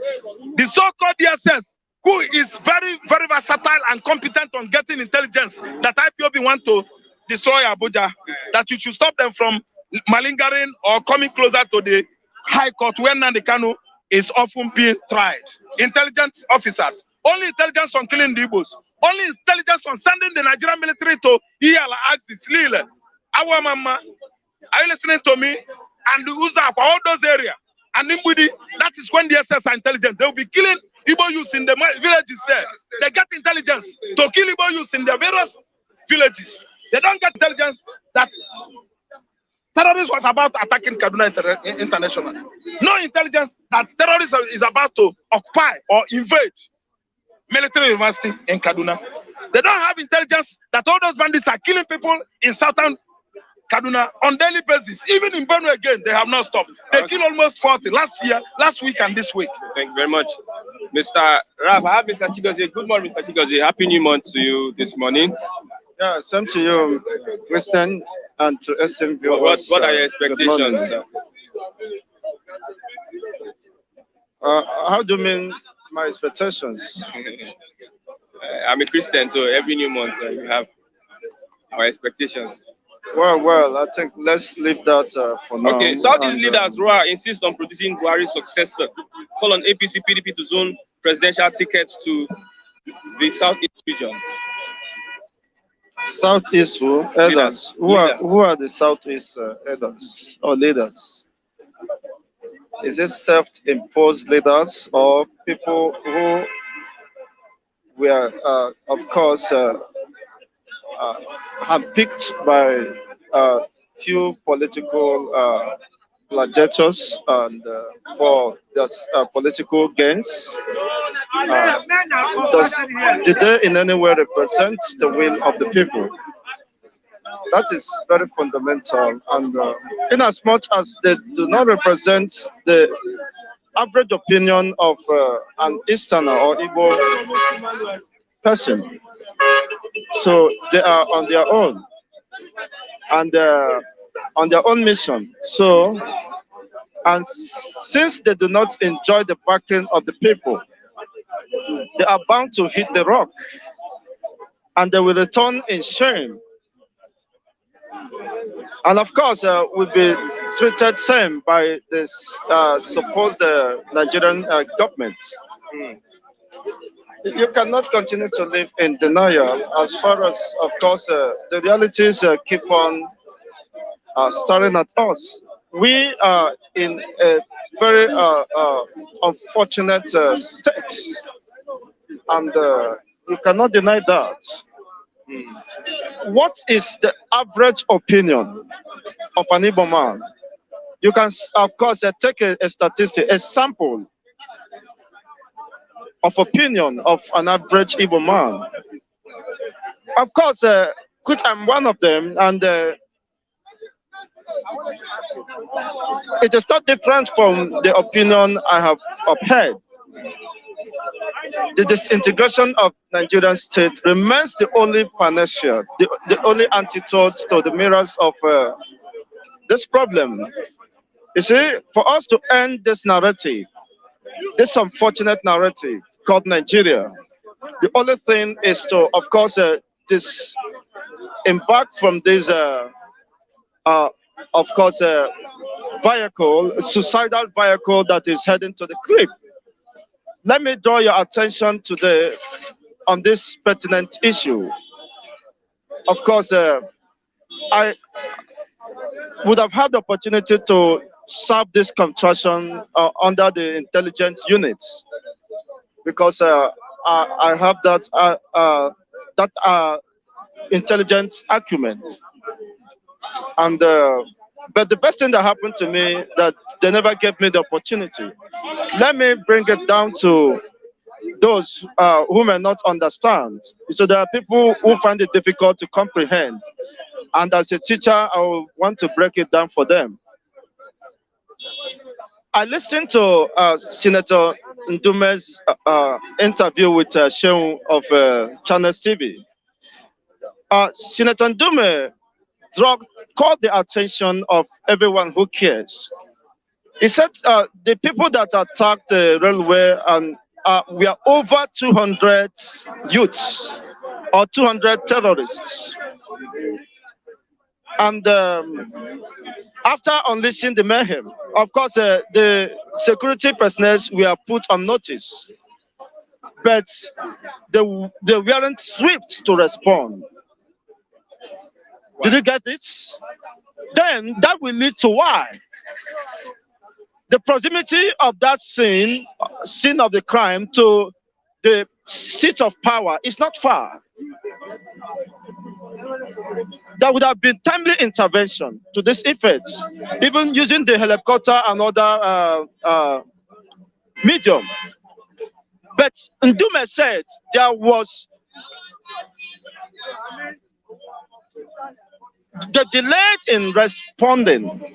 The so-called DSS, who is very, very versatile and competent on getting intelligence, that IPOB want to destroy Abuja, that you should stop them from malingering or coming closer to the High Court where Nnamdi Kanu is often being tried. Intelligence officers, only intelligence on killing the Igbos, only intelligence on sending the Nigerian military to Iyala Axis, Lille, Awamama. Are you listening to me? And the Uzak, all those areas. And Imbudi, that is when the SS are intelligent. They will be killing Igbo youths in the villages there. They get intelligence to kill Igbo youths in their various villages. They don't get intelligence that terrorism was about attacking Kaduna International. No intelligence that terrorism is about to occupy or invade military university in Kaduna. They don't have intelligence that all those bandits are killing people in southern Kaduna on daily basis. Even in Benue again, they have not stopped. They killed almost 40 last week and this week. Thank you very much. Mr. Rab, I have Mr. Chigozie. Good morning, Mr. Chigozie. Happy New Month to you this morning. Yeah, same to you, Christian, and to SM viewers. What are your expectations? How do you mean my expectations? I'm a Christian, so every new month we have our expectations. Well, I think let's leave that for now. Okay, Southeast leaders insist on producing Buhari's successor. Call on APC, PDP to zone presidential tickets to the Southeast region. Southeast who? Elders. Who are the Southeast elders or leaders? Is it self-imposed leaders or people who were, of course, handpicked by few political gladiators and for just political gains? Did they in any way represent the will of the people? That is very fundamental, and in as much as they do not represent the average opinion of an Easterner or Igbo person, So they are on their own and on their own mission. So, and since they do not enjoy the backing of the people, they are bound to hit the rock and they will return in shame. And of course, will be treated same by this supposed Nigerian government. You cannot continue to live in denial as far as, of course, the realities keep on staring at us. We are in a very unfortunate state, and you cannot deny that. What is the average opinion of an Igbo man? You can, of course, take a statistic, a sample of opinion of an average Igbo man. Of course, which I'm one of them, and it is not different from the opinion I have upheld. The disintegration of Nigerian state remains the only panacea, the only antidote to the mirrors of this problem. You see, for us to end this narrative, this unfortunate narrative called Nigeria, the only thing is to, of course, embark from this, of course, vehicle, suicidal vehicle that is heading to the cliff. Let me draw your attention today on this pertinent issue. Of course, I would have had the opportunity to serve this contraction under the intelligence units because I have that intelligence acumen. And but the best thing that happened to me that they never gave me the opportunity. Let me bring it down to those who may not understand. So there are people who find it difficult to comprehend. And as a teacher, I want to break it down for them. I listened to Senator Ndume's interview with Sheung of Channel TV. Senator Ndume called the attention of everyone who cares. He said the people that attacked the railway and we are over 200 youths or 200 terrorists. And after unleashing the mayhem, of course, the security personnel were put on notice, but they weren't swift to respond. Did you get it? Then that will lead to why? The proximity of that scene of the crime to the seat of power is not far. There would have been timely intervention to this effect, even using the helicopter and other medium. But Ndume said there was the delay in responding.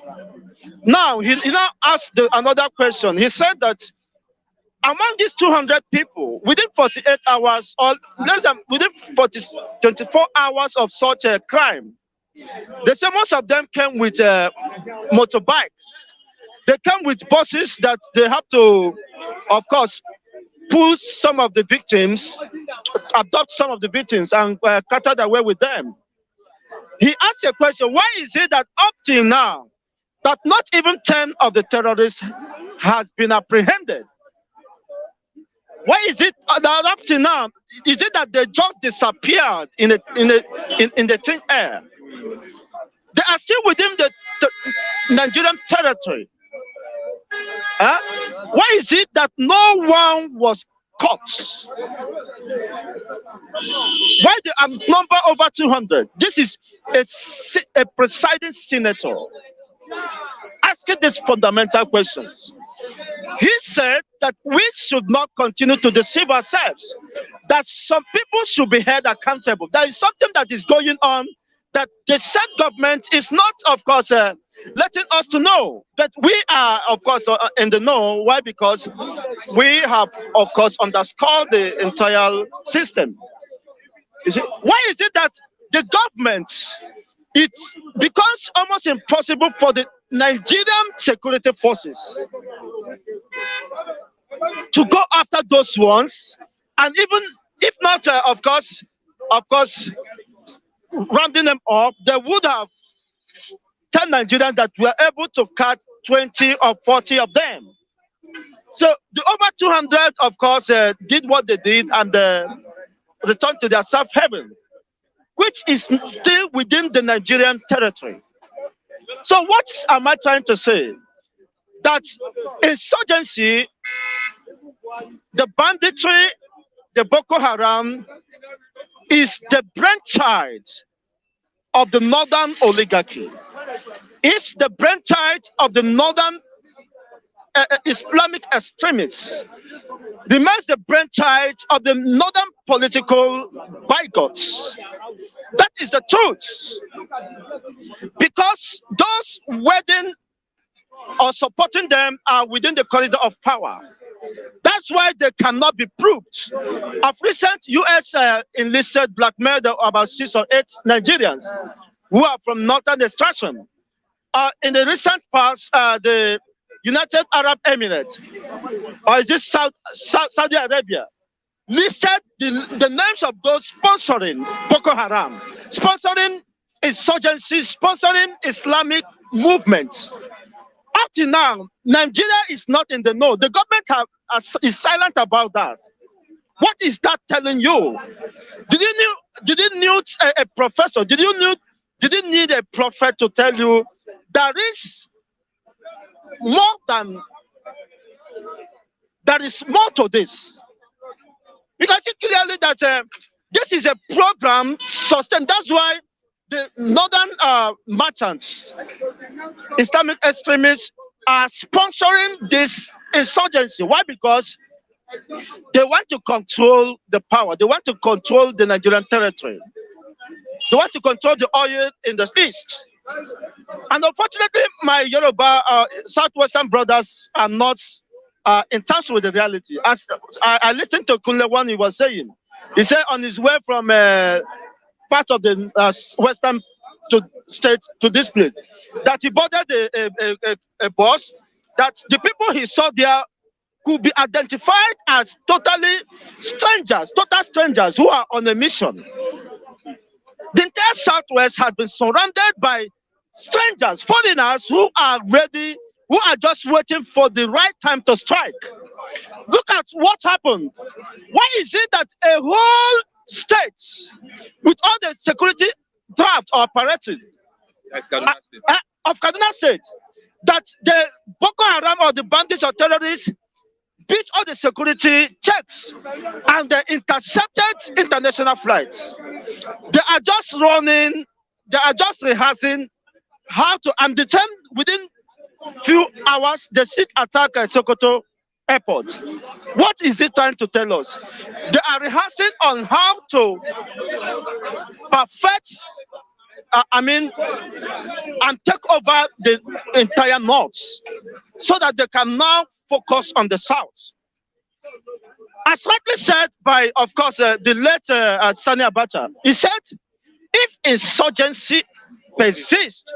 Now, he now asked another question. He said that among these 200 people, within 48 hours or less than within 24 hours of such a crime, they say most of them came with motorbikes. They came with buses that they have to, of course, pull some of the victims, abduct some of the victims and carted away with them. He asked a question, why is it that up till now, that not even 10 of the terrorists has been apprehended? Why is it that up till now, is it that they just disappeared in the thin air? They are still within the Nigerian territory. Why is it that no one was caught? Why the number over 200? This is a presiding senator asking these fundamental questions. He said that we should not continue to deceive ourselves, that some people should be held accountable. There is something that is going on that the said government is not, of course, letting us to know. But we are, of course, in the know. Why? Because we have, of course, underscored the entire system. You see, why is it that the government, it's becomes almost impossible for the Nigerian security forces to go after those ones, and even if not, of course, rounding them up, they would have 10 Nigerians that were able to catch 20 or 40 of them. So the over 200, of course, did what they did and returned to their safe haven, which is still within the Nigerian territory. So what am I trying to say? That insurgency, the banditry, the Boko Haram is the brainchild of the northern oligarchy. It's the brainchild of the northern Islamic extremists. Remains the brainchild of the northern political bigots. That is the truth. Because those wedding or supporting them are within the corridor of power. That's why they cannot be proved. Of recent, U.S. enlisted blackmailed about 6 or 8 Nigerians who are from northern extraction. In the recent past, the United Arab Emirates, or is this Saudi Arabia, listed the names of those sponsoring Boko Haram, sponsoring insurgency, sponsoring Islamic movements. Up to now, Nigeria is not in the know. The government is silent about that. What is that telling you? Did you need a professor? Did you need a prophet to tell you there is more to this? Because it's clearly that this is a program sustained. That's why the northern merchants, Islamic extremists, are sponsoring this insurgency. Why? Because they want to control the power. They want to control the Nigerian territory. They want to control the oil in the east. And unfortunately, my Yoruba Southwestern brothers are not in touch with the reality. As I listened to Kunle one he was saying. He said on his way from part of the western state to this place, that he boarded a bus, that the people he saw there could be identified as total strangers who are on a mission. The entire Southwest has been surrounded by strangers, foreigners who are ready, who are just waiting for the right time to strike. Look at what happened. Why is it that a whole state, with all the security draft or apparatus of Kaduna State, that the Boko Haram or the bandits or terrorists beat all the security checks and they intercepted international flights? They are just running, they are just rehearsing how to, and the same within few hours, they sit attack Sokoto airport. What is it trying to tell us? They are rehearsing on how to perfect, and take over the entire north so that they can now focus on the south. As rightly said by, of course, the late Sani Abacha, he said, if insurgency persists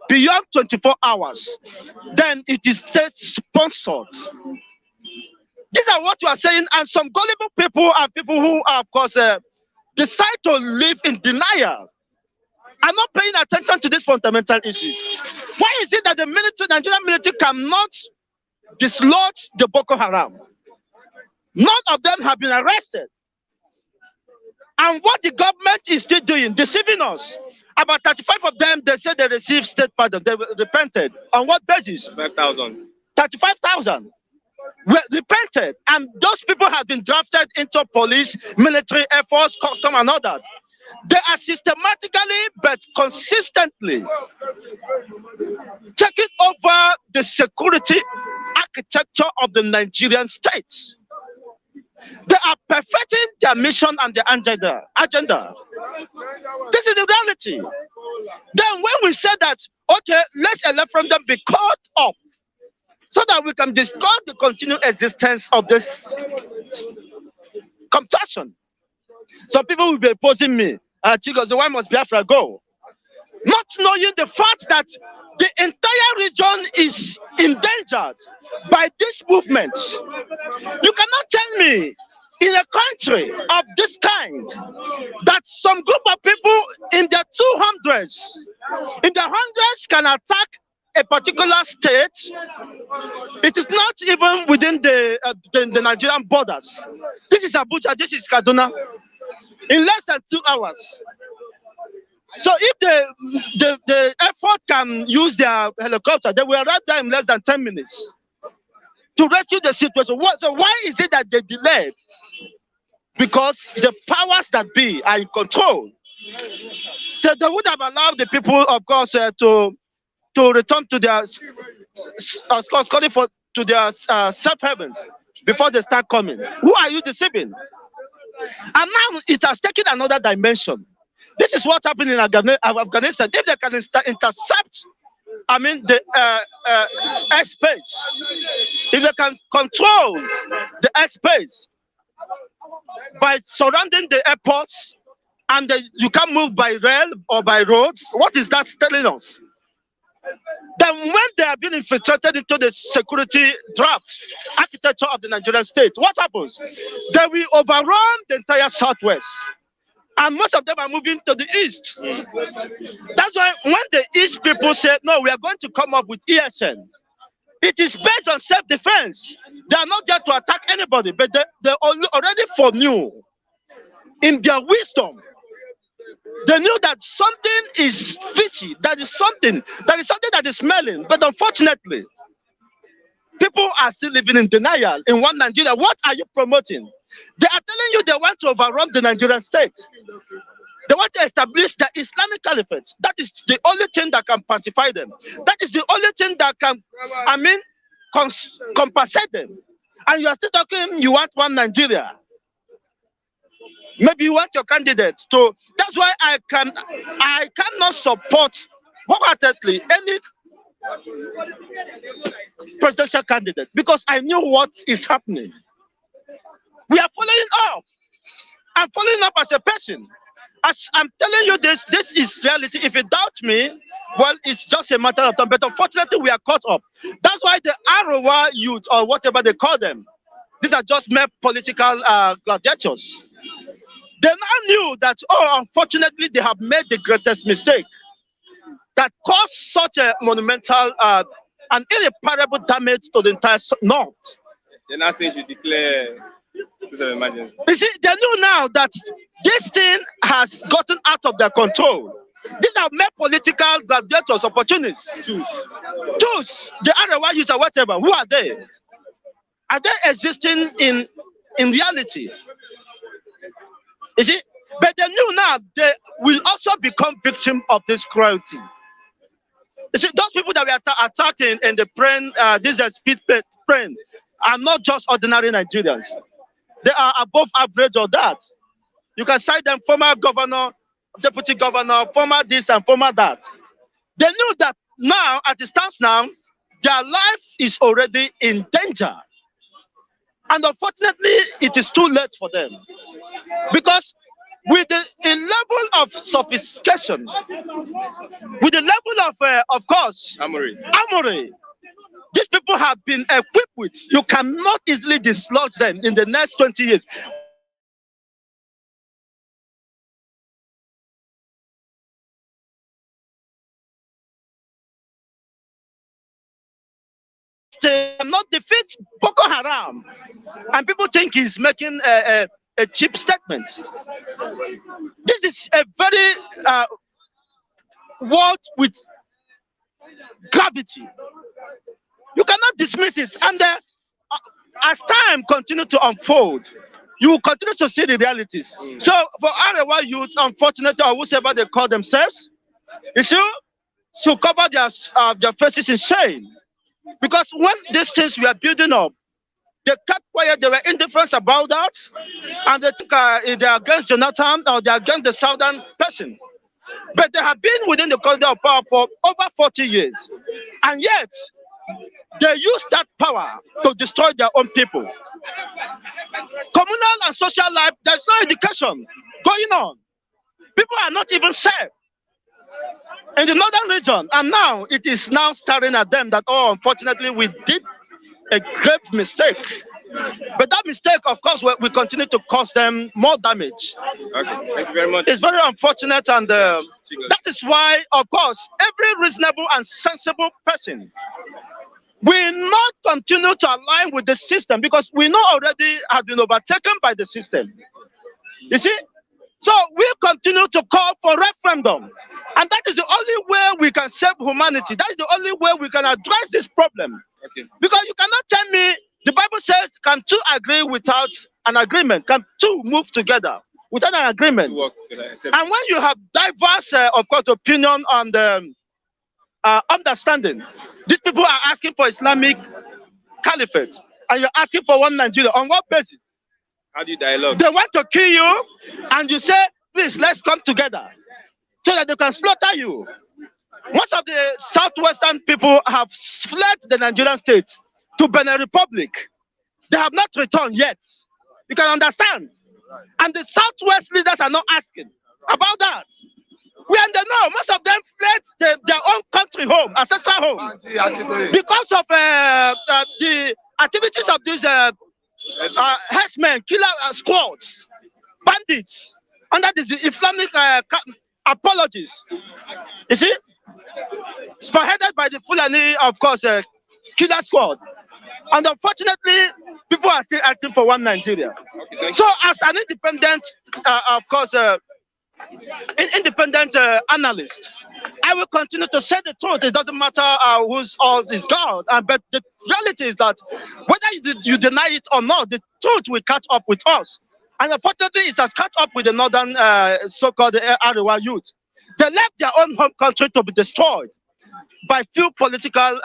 beyond 24 hours, then it is state-sponsored. These are what you are saying, and some gullible people are people who are, of course, decide to live in denial. I'm not paying attention to these fundamental issues. Why is it that the Nigerian military cannot dislodge the Boko Haram? None of them have been arrested. And what the government is still doing, deceiving us. About 35 of them, they said they received state pardon. They repented. On what basis? 5,000. 35,000 repented. And those people have been drafted into police, military, air force, custom, and all that. They are systematically but consistently taking over the security architecture of the Nigerian states. They are perfecting their mission and their agenda. This is the reality. Then when we say that, okay, let a referendum be called up so that we can discuss the continued existence of this contraction. Some people will be opposing me. Chigos, why must Biafra go? Not knowing the fact that the entire region is endangered by this movement. You cannot tell me in a country of this kind that some group of people in their 200s, in their hundreds can attack a particular state. It is not even within the Nigerian borders. This is Abuja, this is Kaduna. In less than 2 hours. So if the effort can use their helicopter, they will arrive there in less than 10 minutes to rescue the situation. So why is it that they delayed? Because the powers that be are in control. So they would have allowed the people, of course, to return to their to their safe havens before they start coming. Who are you deceiving? And now it has taken another dimension. This is what happened in Afghanistan. If they can intercept, the airspace, if they can control the airspace by surrounding the airports, and you can move by rail or by roads, what is that telling us? Then when they have been infiltrated into the security draft architecture of the Nigerian state, what happens? They will overrun the entire southwest. And most of them are moving to the east. That's why when the east people say, no, we are going to come up with ESN, it is based on self-defense. They are not there to attack anybody, but they already foreknew in their wisdom. They knew that something is fishy, that is something that is smelling. But unfortunately, people are still living in denial in one Nigeria. What are you promoting? They are telling you they want to overrun the Nigerian state. They want to establish the Islamic Caliphate. That is the only thing that can pacify them. That is the only thing that can, compensate them. And you are still talking, you want one Nigeria. Maybe you want your candidate to. That's why I cannot support wholeheartedly any presidential candidate, because I knew what is happening. We are following up. I'm following up as a person. As I'm telling you this is reality. If you doubt me, well, it's just a matter of time. But unfortunately, we are caught up. That's why the Arowa youth, or whatever they call them, these are just mere political gladiators. They now knew that, unfortunately, they have made the greatest mistake that caused such a monumental and irreparable damage to the entire North. They're not saying you declare state of emergency. You see, they knew now that this thing has gotten out of their control. These are mere political gladiators, opportunists. Those, the Arewa youth or whatever, who are they? Are they existing in reality? You see, but they knew now they will also become victims of this cruelty. You see, those people that were attacking in the plane, this is speed plane, are not just ordinary Nigerians. They are above average of that. You can cite them former governor, deputy governor, former this and former that. They knew that now, at the stance now, their life is already in danger. And unfortunately, it is too late for them. Because with the level of sophistication, with the level of course, armory, these people have been equipped with, you cannot easily dislodge them in the next 20 years. They cannot defeat Boko Haram. And people think he's making a cheap statement. This is a very word with gravity. You cannot dismiss it. And as time continues to unfold, you will continue to see the realities. So for Arewa youth, unfortunately, or whoever they call themselves, you see, to cover their faces in shame. Because when these things were building up, they kept quiet, they were indifferent about that, and they took they're against Jonathan or they're against the southern person. But they have been within the corridor of power for over 40 years. And yet, they use that power to destroy their own people. Communal and social life, there's no education going on. People are not even safe in the northern region. And now it is now staring at them that, oh, unfortunately, we did a grave mistake. But that mistake, of course, we continue to cause them more damage. Okay, thank you very much. It's very unfortunate, and that is why, of course, every reasonable and sensible person will not continue to align with the system, because we know already has been overtaken by the system. You see? So we continue to call for referendum. And that is the only way we can save humanity. That is the only way we can address this problem. Okay. Because you cannot tell me, the Bible says, can two agree without an agreement? Can two move together without an agreement? And when you have diverse, of course, opinion on the understanding, these people are asking for Islamic caliphate, and you're asking for one Nigeria. On what basis? How do you dialogue? They want to kill you, and you say, please, let's come together so that they can slaughter you. Most of the southwestern people have fled the Nigerian state to Benin Republic. They have not returned yet. You can understand. And the southwest leaders are not asking about that. We are in the know. Most of them fled their own country home, ancestral home, because of the activities of these herdsmen, killer squads, bandits, under the Islamic apologies. You see? Spearheaded by the Fulani, of course, killer squad. And unfortunately, people are still acting for one Nigeria. Okay, so as an independent, of course, independent analyst, I will continue to say the truth. It doesn't matter whose all is God. But the reality is that whether you deny it or not, the truth will catch up with us. And unfortunately, it has caught up with the northern so-called Arewa youth. They left their own home country to be destroyed by few political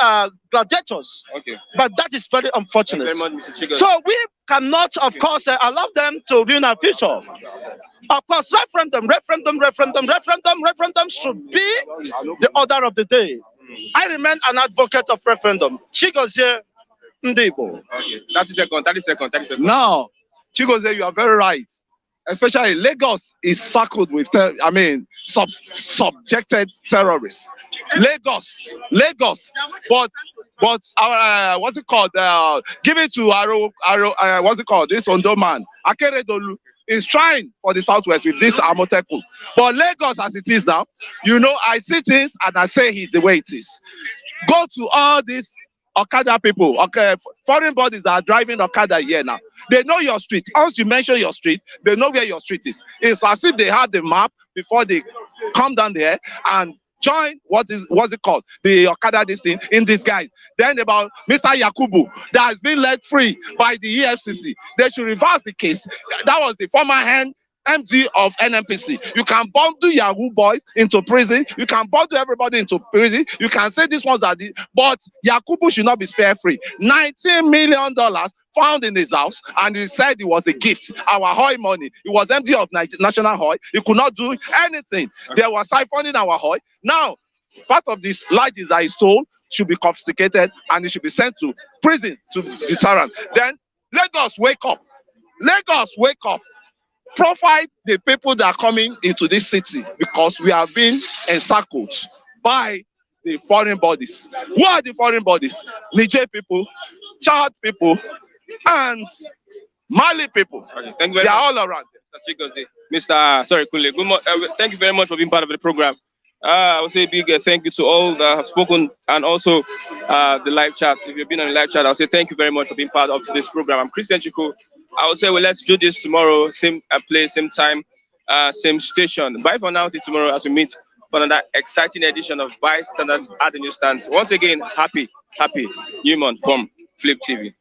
gladiators. Okay. But that is very unfortunate. Very much, so we cannot, of course, allow them to ruin our future. Of course, referendum should be the order of the day. I remain an advocate of referendum. Chigozie Ndibo. Okay. 30 seconds. Now, Chigozie, you are very right. Especially Lagos is circled with, subjected terrorists. Lagos. But our what's it called? Give it to what's it called? This Ondo man, Akeredolu, is trying for the southwest with this Amotekun. But Lagos, as it is now, I see things and I say it the way it is. Go to all these Okada people, okay, foreign bodies that are driving Okada here now. They know your street. Once you mention your street, they know where your street is. It's as if they had the map before they come down there and join what's it called? The Okada this thing in disguise. Then about Mr. Yakubu that has been let free by the EFCC. They should reverse the case. That was the former MD of NNPC. You can bundle Yahoo boys into prison. You can bundle everybody into prison. You can say these ones are the, but Yakubu should not be spare free. $19 million found in his house, and he said it was a gift. Our Hoi money. He was MD of National Hoi. He could not do anything. They were siphoning our Hoi. Now, part of these lodges that he stole should be confiscated, and he should be sent to prison to deterrent. Then Lagos, wake up. Lagos, wake up. Profile the people that are coming into this city, because we have been encircled by the foreign bodies. Who are the foreign bodies? Niger people, Chad people, and Mali people. Okay, they are all around. Mr. Kunle, good morning. Thank you very much for being part of the program. I would say a big thank you to all that have spoken, and also the live chat. If you've been on the live chat, I would say thank you very much for being part of this program. I'm Christian Chiku. I would say, well, let's do this tomorrow, same place, same time, same station. Bye for now till tomorrow as we meet for another exciting edition of Bystanders at the Newsstands. Once again, happy new month from Flip TV.